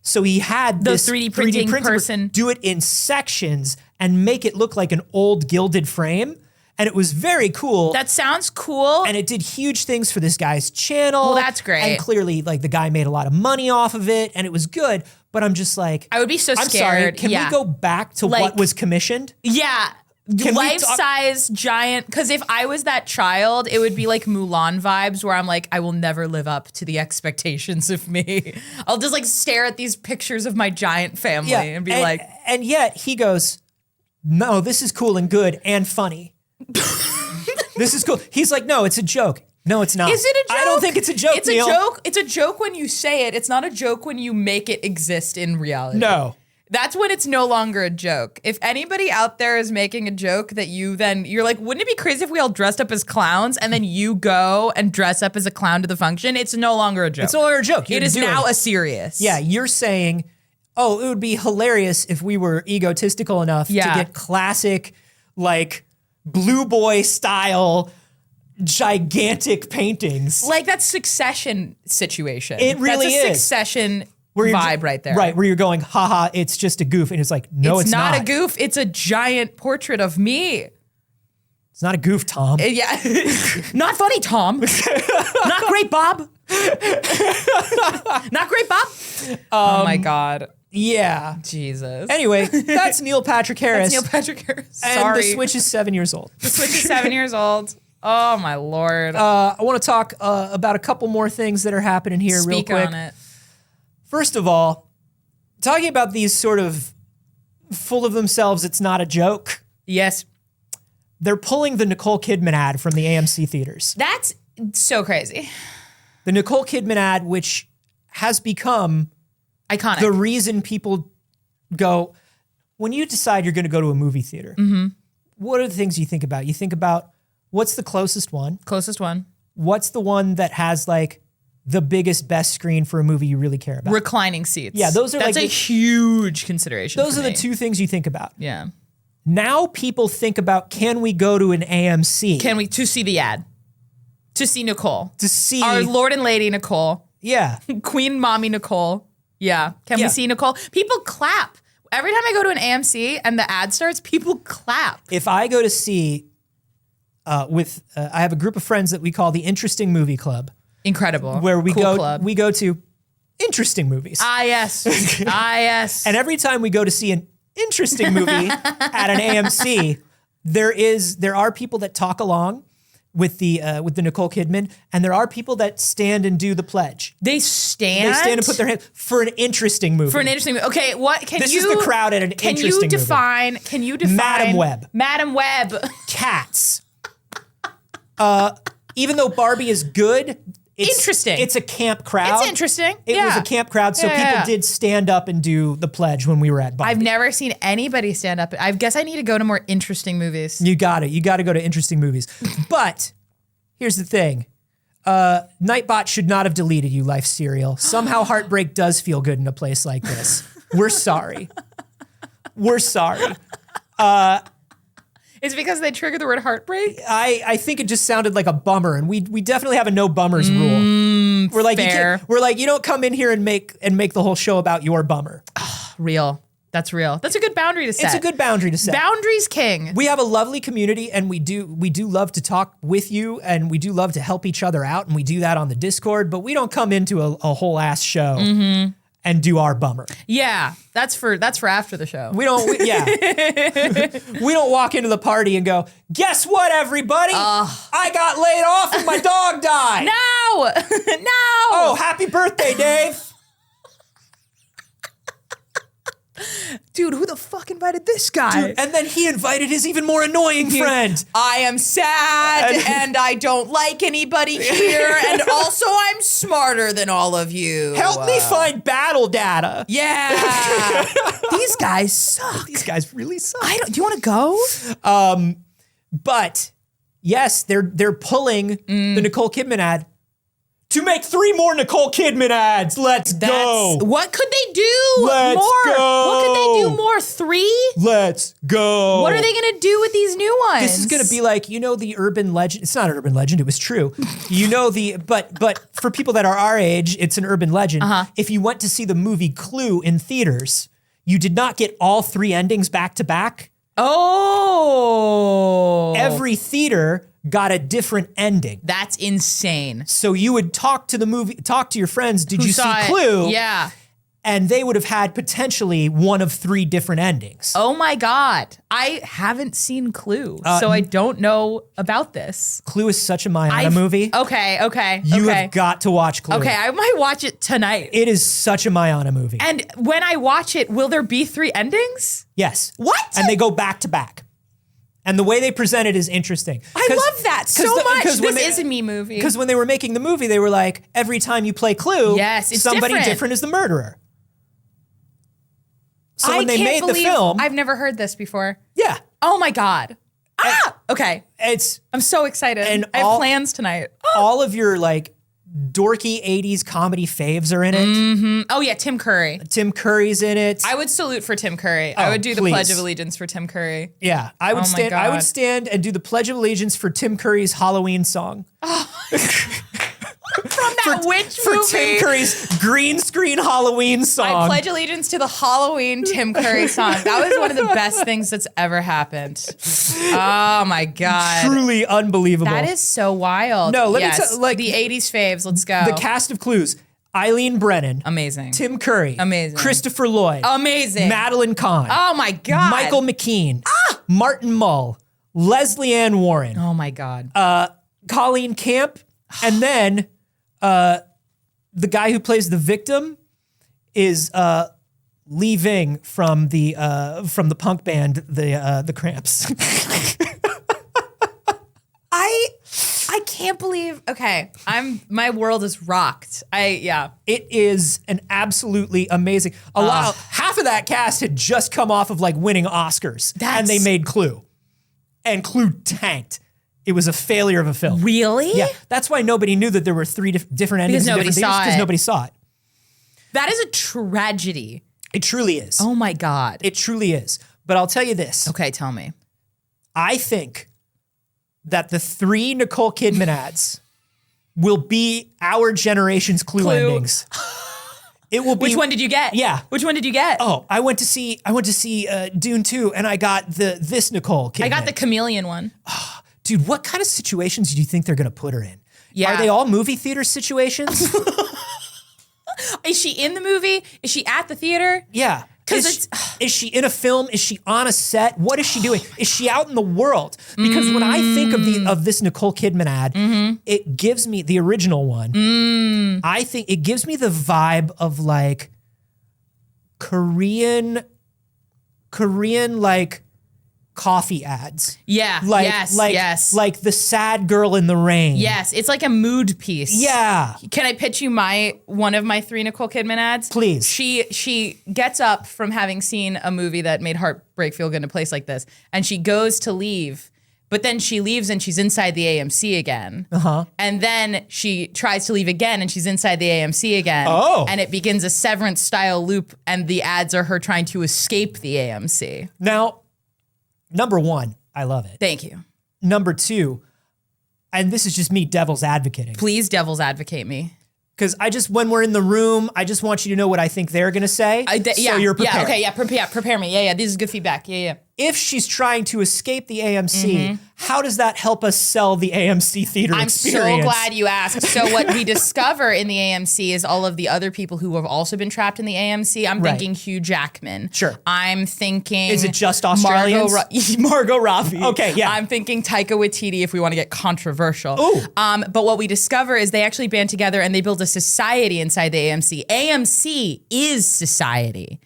So he had this 3D printing person do it in sections and make it look like an old gilded frame. And it was very cool. That sounds cool. And it did huge things for this guy's channel. Well, that's great. And clearly, like, the guy made a lot of money off of it, and it was good. But I'm just like, I would be so I'm scared. sorry. Can we go back to what was commissioned? Yeah. Life-size giant, because if I was that child, it would be like Mulan vibes where I'm like, I will never live up to the expectations of me. I'll just like stare at these pictures of my giant family and be like. And yet he goes, no, this is cool and good and funny. This is cool. He's like, no, it's a joke. No, it's not. Is it a joke? I don't think it's a joke, It's Neil. a joke. It's a joke when you say it. It's not a joke when you make it exist in reality. No. That's when it's no longer a joke. If anybody out there is making a joke that you're like, wouldn't it be crazy if we all dressed up as clowns and then you go and dress up as a clown to the function? It's no longer a joke. It's no longer a joke. It is now a serious. Yeah, you're saying, oh, it would be hilarious if we were egotistical enough to get classic, like, Blue Boy style gigantic paintings. Like that Succession situation. It really That's a is. Succession Where vibe right there. Right, where you're going, haha, it's just a goof. And it's like, no, it's not. It's not a goof. It's a giant portrait of me. It's not a goof, Tom. Yeah. Not funny, Tom. Not great, Bob. Not great, Bob. Oh my God. Yeah. Jesus. Anyway, that's Neil Patrick Harris. That's Neil Patrick Harris. And Sorry. the Switch is 7 years old. The Switch is 7 years old. Oh my Lord. I want to talk about a couple more things that are happening here real Speak quick. on it. First of all, talking about these sort of full of themselves, it's not a joke. Yes. They're pulling the Nicole Kidman ad from the AMC theaters. That's so crazy. The Nicole Kidman ad, which has become Iconic. the reason people go, when you decide you're going to go to a movie theater, what are the things you think about? You think about what's the closest one? Closest one. What's the one that has like the biggest, best screen for a movie you really care about? Reclining seats. Yeah, those are That's like a huge consideration. Those for are the me. two things you think about. Yeah. Now people think about, can we go to an AMC? Can we to see the ad? To see Nicole. To see Our Lord and Lady Nicole. Yeah. Queen Mommy Nicole. Yeah. Can we see Nicole? People clap. Every time I go to an AMC and the ad starts, people clap. If I go to see I have a group of friends that we call the Interesting Movie Club. Incredible. Where we Cool go club. we go to interesting movies. Ah, yes. Ah, yes. And every time we go to see an interesting movie at an AMC, there are people that talk along with the Nicole Kidman, and there are people that stand and do the pledge. They stand? They stand and put their hand for an interesting movie. For an interesting movie. Okay, what can This you... is the crowd at an interesting movie. Can you define... Madam Web. Madam Web. Cats. Even though Barbie is good, it's Interesting. It's a camp crowd. It's interesting. It was a camp crowd, so people did stand up and do the pledge when we were at Barbie. I've never seen anybody stand up. I guess I need to go to more interesting movies. You got to go to interesting movies. But here's the thing. Nightbot should not have deleted you, Life Serial. Somehow heartbreak does feel good in a place like this. We're sorry. We're sorry. Is it because they trigger the word heartbreak? I think it just sounded like a bummer, and we definitely have a no bummers rule. We're like fair. You don't come in here and make the whole show about your bummer. Real. That's real. That's a good boundary to set. It's a good boundary to set. Boundaries king. We have a lovely community, and we do love to talk with you, and we do love to help each other out, and we do that on the Discord. But we don't come into a whole ass show and do our bummer. Yeah, that's for after the show. We don't. We don't walk into the party and go, guess what, everybody? I got laid off and my dog died. No, no. Oh, happy birthday, Dave. Dude, who the fuck invited this guy? Dude, and then he invited his even more annoying friend. I am sad and I don't like anybody here, and also I'm smarter than all of you. Help me find battle data. Yeah. These guys suck. These guys really suck. Do you want to go? But yes, they're pulling the Nicole Kidman ad to make 3 more Nicole Kidman ads. Let's go. What could they do Let's more? go. What could they do more? 3? Let's go. What are they going to do with these new ones? This is going to be like, the urban legend. It's not an urban legend. It was true. But for people that are our age, it's an urban legend. If you went to see the movie Clue in theaters, you did not get all 3 endings back to back. Oh. Every theater got a different ending. That's insane. So you would talk to your friends, did you see saw it? Clue? Yeah. and they would have had potentially one of 3 different endings. Oh my God. I haven't seen Clue, so I don't know about this. Clue is such a Mayana movie. Okay. You have got to watch Clue. Okay, I might watch it tonight. It is such a Mayana movie. And when I watch it, will there be 3 endings? Yes. What? And they go back to back. And the way they present it is interesting. I love that so much. This is a me movie. Because when they were making the movie, they were like, every time you play Clue, yes, it's somebody different is the murderer. So when they made the film, I've never heard this before. Yeah. Oh my God. Okay. I'm so excited. And I have plans tonight. All of your like dorky 80s comedy faves are in it. Mm-hmm. Oh yeah, Tim Curry. Tim Curry's in it. I would salute for Tim Curry. I would do the Pledge of Allegiance for Tim Curry. Yeah, I would stand. I would stand and do the Pledge of Allegiance for Tim Curry's Halloween song. From that witch movie. For Tim Curry's green screen Halloween song. I pledge allegiance to the Halloween Tim Curry song. That was one of the best things that's ever happened. Oh my God. Truly unbelievable. That is so wild. No, let me tell like the 80s faves. Let's go. The cast of Clues. Eileen Brennan. Amazing. Tim Curry. Amazing. Christopher Lloyd. Amazing. Madeline Kahn. Oh my God. Michael McKean. Martin Mull. Leslie Ann Warren. Oh my God. Colleen Camp. And then the guy who plays the victim is Lee Ving from the punk band the Cramps. I can't believe. Okay, my world is rocked. It is an absolutely amazing. Half of that cast had just come off of like winning Oscars, and they made Clue, and Clue tanked. It was a failure of a film. Really? Yeah, that's why nobody knew that there were 3 different endings. Because nobody saw it. That is a tragedy. It truly is. Oh my God. It truly is. But I'll tell you this. Okay, tell me. I think that the 3 Nicole Kidman ads will be our generation's Clue endings. It will be. Which one did you get? Yeah. Which one did you get? Oh, I went to see Dune 2, and I got this Nicole Kidman. I got the chameleon one. Dude, what kind of situations do you think they're going to put her in? Yeah. Are they all movie theater situations? Is she in the movie? Is she at the theater? Yeah. Is she in a film? Is she on a set? What is she doing? Is she out in the world? Because when I think of this Nicole Kidman ad, it gives me the original one. I think it gives me the vibe of like Korean like coffee ads. Yeah. Like, yes. Like the sad girl in the rain. Yes. It's like a mood piece. Yeah. Can I pitch you one of my 3 Nicole Kidman ads? Please. She gets up from having seen a movie that made heartbreak feel good in a place like this, and she goes to leave, but then she leaves and she's inside the AMC again. And then she tries to leave again and she's inside the AMC again. Oh. And it begins a Severance style loop, and the ads are her trying to escape the AMC. Now, number 1, I love it. Thank you. Number 2, and this is just me devil's advocating. Please devil's advocate me. Because when we're in the room, I just want you to know what I think they're going to say. So you're prepared. Yeah, okay, yeah, prepare me. Yeah, this is good feedback. Yeah. If she's trying to escape the AMC, how does that help us sell the AMC theater experience? I'm so glad you asked. So what we discover in the AMC is all of the other people who have also been trapped in the AMC. I'm thinking Hugh Jackman. Sure. I'm thinking... Is it just Australians? Margot Robbie. Okay, yeah. I'm thinking Taika Waititi if we want to get controversial. Ooh. But what we discover is they actually band together and they build a society inside the AMC. AMC is society.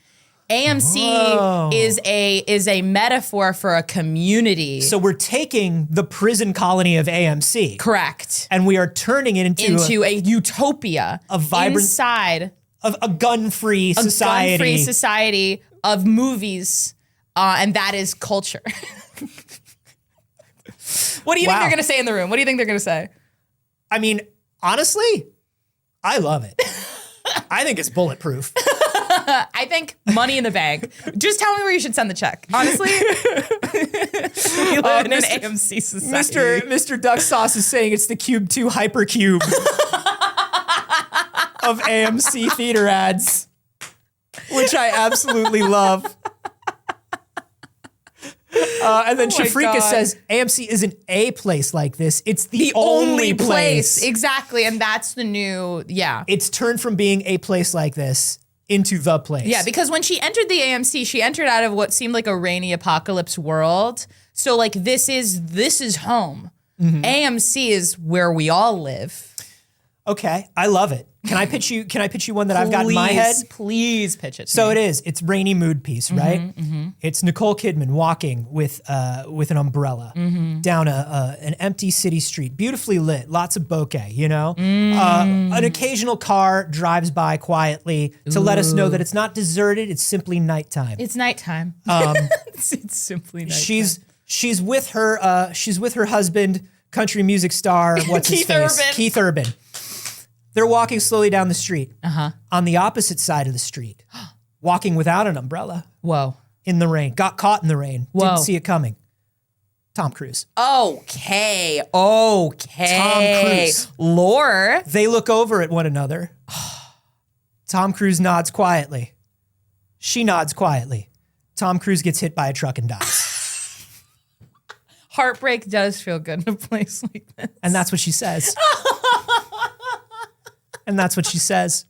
AMC is a metaphor for a community. So we're taking the prison colony of AMC. Correct. And we are turning it into a utopia. A vibrant... Inside... of a gun-free society. A gun-free society of movies. And that is culture. What do you think they're going to say in the room? What do you think they're going to say? I mean, honestly, I love it. I think it's bulletproof. I think money in the bank. Just tell me where you should send the check. Honestly, we live in an AMC society. Mr. Duck Sauce is saying it's the Cube 2 Hypercube of AMC theater ads, which I absolutely love. And then Shafrika says AMC isn't a place like this. It's the only place. Exactly. And that's the new, It's turned from being a place like this into the place. Yeah, because when she entered the AMC, she entered out of what seemed like a rainy apocalypse world. So like this is home. AMC is where we all live. Okay, I love it. Can I pitch you one that I've got in my head? Please pitch it to So me. it is. It's rainy mood piece, right? It's Nicole Kidman walking with an umbrella down an empty city street, beautifully lit, lots of bokeh. You know, an occasional car drives by quietly to let us know that it's not deserted. It's simply nighttime. It's nighttime. It's simply nighttime. She's with her husband, country music star. What's his Keith face? Urban. Keith Urban. They're walking slowly down the street. On the opposite side of the street, walking without an umbrella Whoa. in the rain, got caught in the rain, Whoa. didn't see it coming. Tom Cruise. Okay. Tom Cruise. Lore. They look over at one another. Tom Cruise nods quietly. She nods quietly. Tom Cruise gets hit by a truck and dies. Heartbreak does feel good in a place like this. And that's what she says. And that's what she says.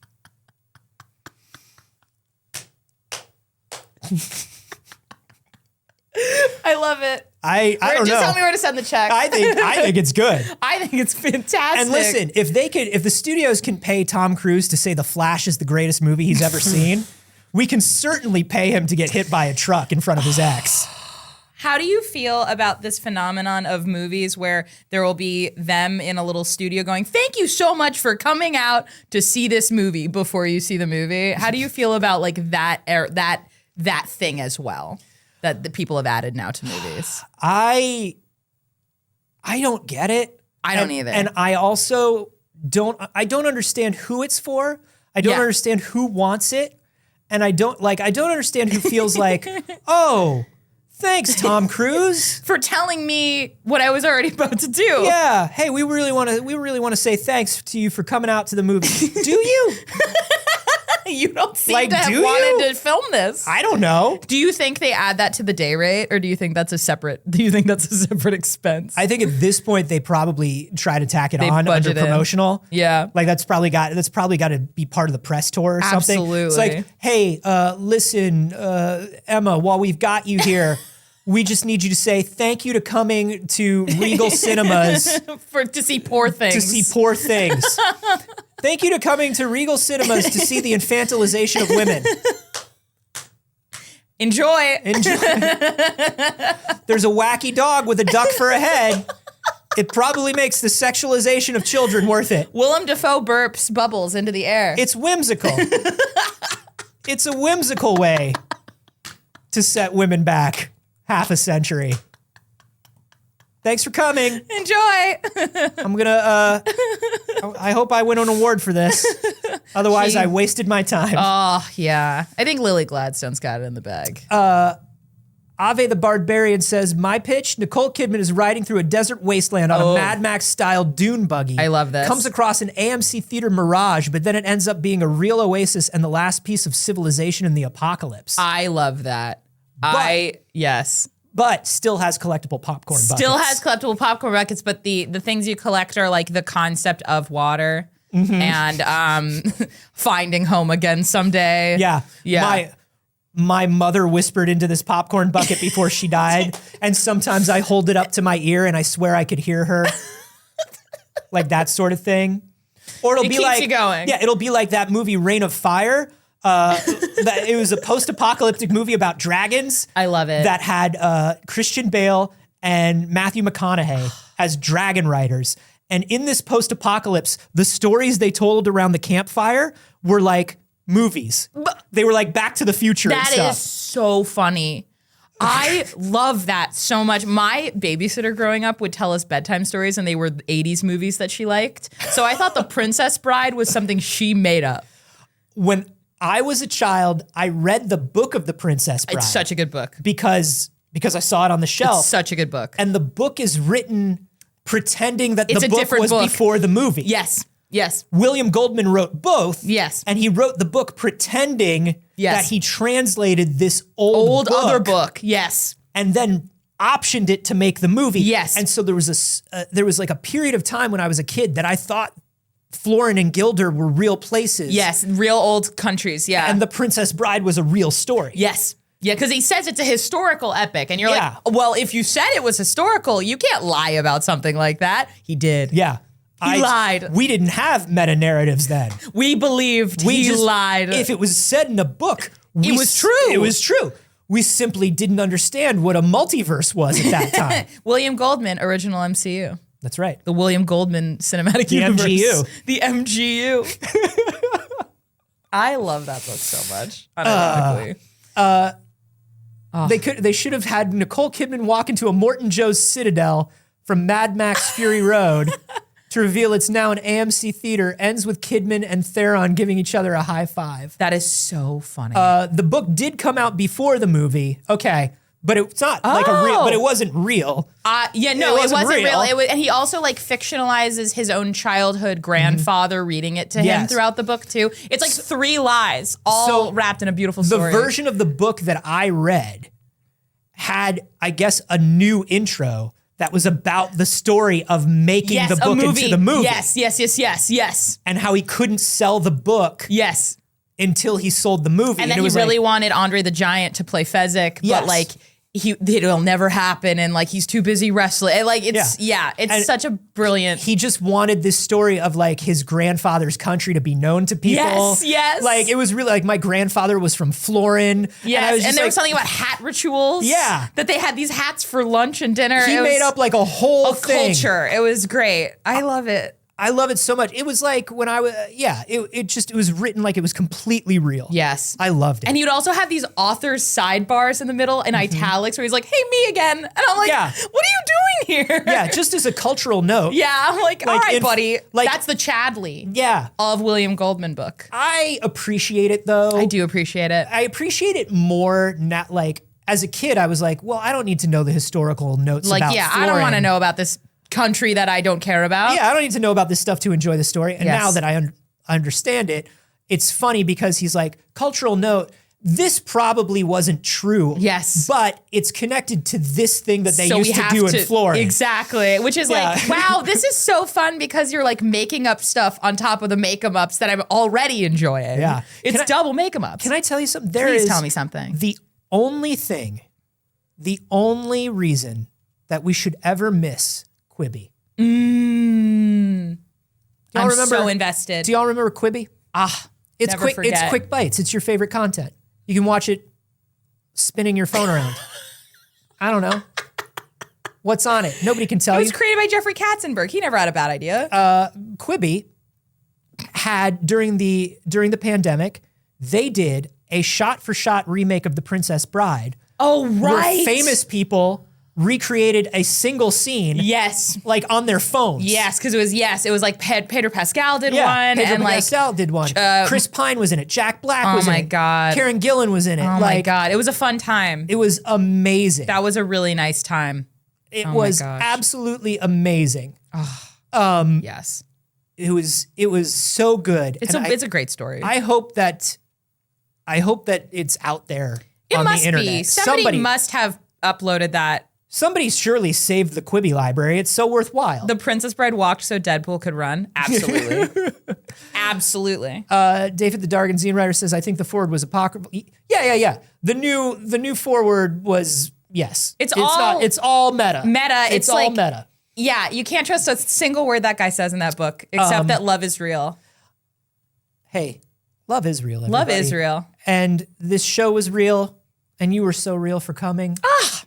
I love it. I don't know. Just tell me where to send the check. I think it's good. I think it's fantastic. And listen, if the studios can pay Tom Cruise to say The Flash is the greatest movie he's ever seen, we can certainly pay him to get hit by a truck in front of his ex. How do you feel about this phenomenon of movies where there will be them in a little studio going, thank you so much for coming out to see this movie before you see the movie? How do you feel about like that thing as well that the people have added now to movies? I don't get it. I don't either. And I also don't understand who it's for. I don't understand who wants it. And I don't understand who feels like, oh, thanks, Tom Cruise, for telling me what I was already about to do. Yeah. Hey, we really want to say thanks to you for coming out to the movie. Do you? You don't seem Like, to have do wanted you? to film this. I don't know. Do you think they add that to the day rate, or do you think that's a separate expense? I think at this point they probably try to tack it on under budget in. promotional. Yeah. Like that's probably got to be part of the press tour or something. Absolutely. It's like, hey, listen, Emma, while we've got you here, we just need you to say thank you to coming to Regal Cinemas to see Poor Things. to see Poor Things. Thank you to coming to Regal Cinemas to see the infantilization of women. Enjoy. There's a wacky dog with a duck for a head. It probably makes the sexualization of children worth it. Willem Dafoe burps bubbles into the air. It's whimsical. It's a whimsical way to set women back half a century. Thanks for coming. Enjoy. I'm gonna, I hope I win an award for this. Otherwise, I wasted my time. Oh, yeah. I think Lily Gladstone's got it in the bag. Ave the Barbarian says, my pitch, Nicole Kidman is riding through a desert wasteland on a Mad Max-style dune buggy. I love this. Comes across an AMC theater mirage, but then it ends up being a real oasis and the last piece of civilization in the apocalypse. I love that. Yes. But still has collectible popcorn buckets. Still has collectible popcorn buckets, but the things you collect are like the concept of water and finding home again someday. Yeah. Yeah. My mother whispered into this popcorn bucket before she died, and sometimes I hold it up to my ear and I swear I could hear her. Like that sort of thing. Or it'll be keeps like you going. Yeah, it'll be like that movie Reign of Fire. It was a post-apocalyptic movie about dragons. I love it. That had Christian Bale and Matthew McConaughey as dragon riders. And in this post-apocalypse, the stories they told around the campfire were like movies. They were like Back to the Future and That stuff. is so funny. I love that so much. My babysitter growing up would tell us bedtime stories, and they were 80s movies that she liked. So I thought The Princess Bride was something she made up. When I was a child, I read the book of The Princess Bride. It's such a good book. because I saw it on the shelf. It's such a good book. And the book is written pretending that It's the a book different was book. before the movie. Yes. William Goldman wrote both. Yes. And he wrote the book pretending Yes. that he translated this old book Other book. Yes. and then optioned it to make the movie. Yes. And so there was like a period of time when I was a kid that I thought Florin and Gilder were real places. Yes, real old countries. Yeah, And The Princess Bride was a real story. yes. Yeah, because he says it's a historical epic, and you're Yeah. like, well, if you said it was historical, you can't lie about something like that. He did. Yeah. He lied. We didn't have meta narratives then. We believed he lied. If it was said in a book, It was true. It was true. We simply didn't understand what a multiverse was at that time. William Goldman, original MCU. That's right. The William Goldman Cinematic Universe. MGU. The MGU. I love that book so much. Unironically. They should have had Nicole Kidman walk into a Morton Joe's Citadel from Mad Max Fury Road to reveal it's now an AMC theater. Ends with Kidman and Theron giving each other a high five. That is so funny. The book did come out before the movie. Okay. But it's not like a real, but it wasn't real. Yeah, no, it wasn't real. And he also like fictionalizes his own childhood grandfather reading it to him Yes. throughout the book too. It's like 3 lies, all wrapped in a beautiful story. The version of the book that I read had, I guess, a new intro that was about the story of making the book into the movie. Yes. And how he couldn't sell the book Yes. until he sold the movie. And then it he was really like, wanted Andre the Giant to play Fezzik, Yes. but like it'll never happen, and like he's too busy wrestling. And, like it's And such a brilliant. he just wanted this story of like his grandfather's country to be known to people. Yes. Like it was really like my grandfather was from Florin. Yes, and there like, was something about hat rituals. Yeah. That they had these hats for lunch and dinner. He It made was up like a whole thing. culture. It was great. I love it. I love it so much. It was like when I was, it was written like it was completely real. Yes. I loved it. And you'd also have these authors sidebars in the middle in italics where he's like, hey, me again. And I'm like, Yeah. what are you doing here? Yeah, just as a cultural note. Yeah, I'm like all right, in- buddy. like- That's the Chadley Yeah. of William Goldman book. I appreciate it though. I do appreciate it. I appreciate it more not like as a kid I was like, well, I don't need to know the historical notes Like, about yeah, I don't Florin. want to know about this country that I don't care about. Yeah, I don't need to know about this stuff to enjoy the story. And Yes. now that I understand it, it's funny because he's like, cultural note, this probably wasn't true. Yes. But it's connected to this thing that they So used we to have do to, in Florida. Exactly. Which is like, Yeah. wow, this is so fun because you're like making up stuff on top of the make-em-ups that I'm already enjoying. Yeah. It's Can I- double make-em-ups. Can I tell you something? Please tell me something. The only reason that we should ever miss Quibi. I'm remember- so invested. Do y'all remember Quibi? It's Never quick. It's forget. quick bites. It's your favorite content. You can watch it spinning your phone around. I don't know. What's on it? Nobody can tell It you. was created by Jeffrey Katzenberg. He never had a bad idea. Quibi had during the pandemic, they did a shot-for-shot remake of The Princess Bride. oh, right. Where famous people recreated a single scene, Yes. like on their phones. Yes, because it was like Pedro Pascal did Yeah, one, Pedro and like Pascal did one. Chris Pine was in it. Jack Black was in it. my God. Karen Gillan was in it. oh my God, it was a fun time. It was amazing. That was a really nice time. It my was gosh. absolutely amazing. Yes, It was so good. it's And it's a great story. I hope that it's out there it on must the internet. be. Somebody must have uploaded that. Somebody surely saved the Quibi library. It's so worthwhile. The Princess Bride walked so Deadpool could run. Absolutely, absolutely. David the Dargan zine writer says, I think the forward was apocryphal. Yeah. The new forward was It's all meta. meta. It's all like, meta. Yeah, you can't trust a single word that guy says in that book, except that love is real. Hey, love is real. Love everybody. is real. And this show was real, and you were so real for coming.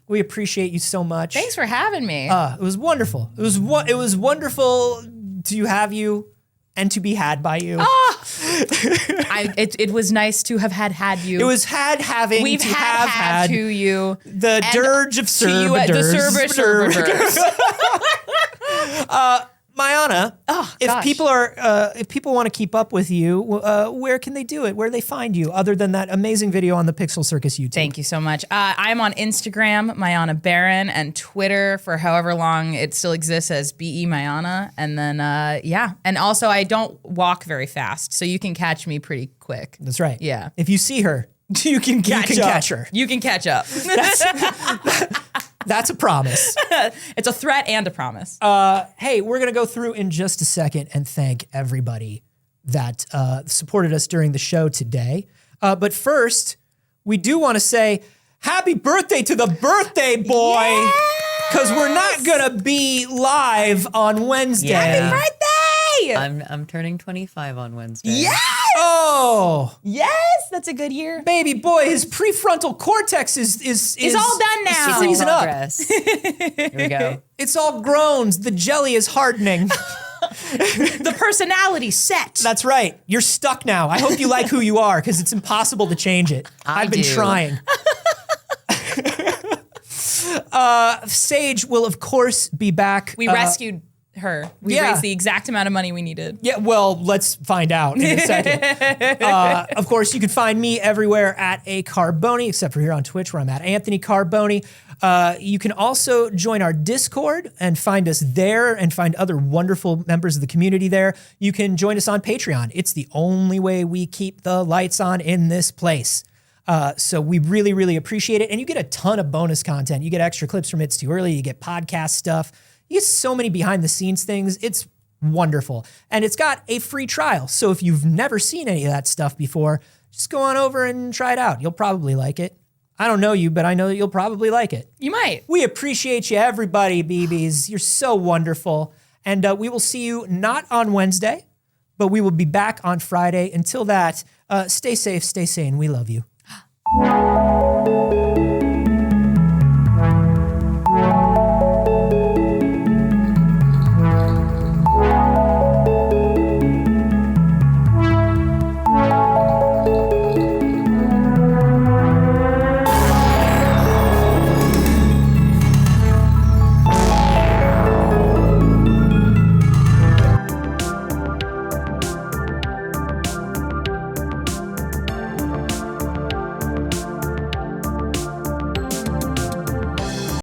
We appreciate you so much. Thanks for having me. It was wonderful. It was wonderful to have you and to be had by you. It was nice to have had you. It was having We've to had to you. the dirge of To you, servitors. the Mayana, if gosh. people want to keep up with you, where can they do it? Where do they find you? Other than that amazing video on the Pixel Circus YouTube. Thank you so much. I'm on Instagram, Mayana Baron, and Twitter for however long it still exists as BE Mayana. And then, And also, I don't walk very fast, so you can catch me pretty quick. That's right. Yeah. If you see her, You can catch catch her. You can catch up. That's a promise. It's a threat and a promise. Hey, we're going to go through in just a second and thank everybody that supported us during the show today. But first, we do want to say happy birthday to the birthday boy. Because we're not going to be live on Wednesday. Yeah. Happy birthday! I'm turning 25 on Wednesday. Yes! Oh, Yes, that's a good year. baby boy, his prefrontal cortex is all done now. It's in freezing up. progress. Here we go. It's all grown. The jelly is hardening. The personality set. That's right. You're stuck now. I hope you like who you are because it's impossible to change it. I've been do. trying. Saige will, of course, be back. We rescued her. We yeah. raised the exact amount of money we needed. Yeah, well, let's find out in a second. Of course, you can find me everywhere at a Carboni, except for here on Twitch where I'm at Anthony Carboni. You can also join our Discord and find us there and find other wonderful members of the community there. You can join us on Patreon. It's the only way we keep the lights on in this place. So we really, really appreciate it. And you get a ton of bonus content. You get extra clips from It's Too Early. You get podcast stuff. You get so many behind the scenes things. It's wonderful. And it's got a free trial. So if you've never seen any of that stuff before, just go on over and try it out. You'll probably like it. I don't know you, but I know that you'll probably like it. You might. We appreciate you, everybody, BBs. You're so wonderful. And we will see you not on Wednesday, but we will be back on Friday. Until that, stay safe, stay sane. We love you.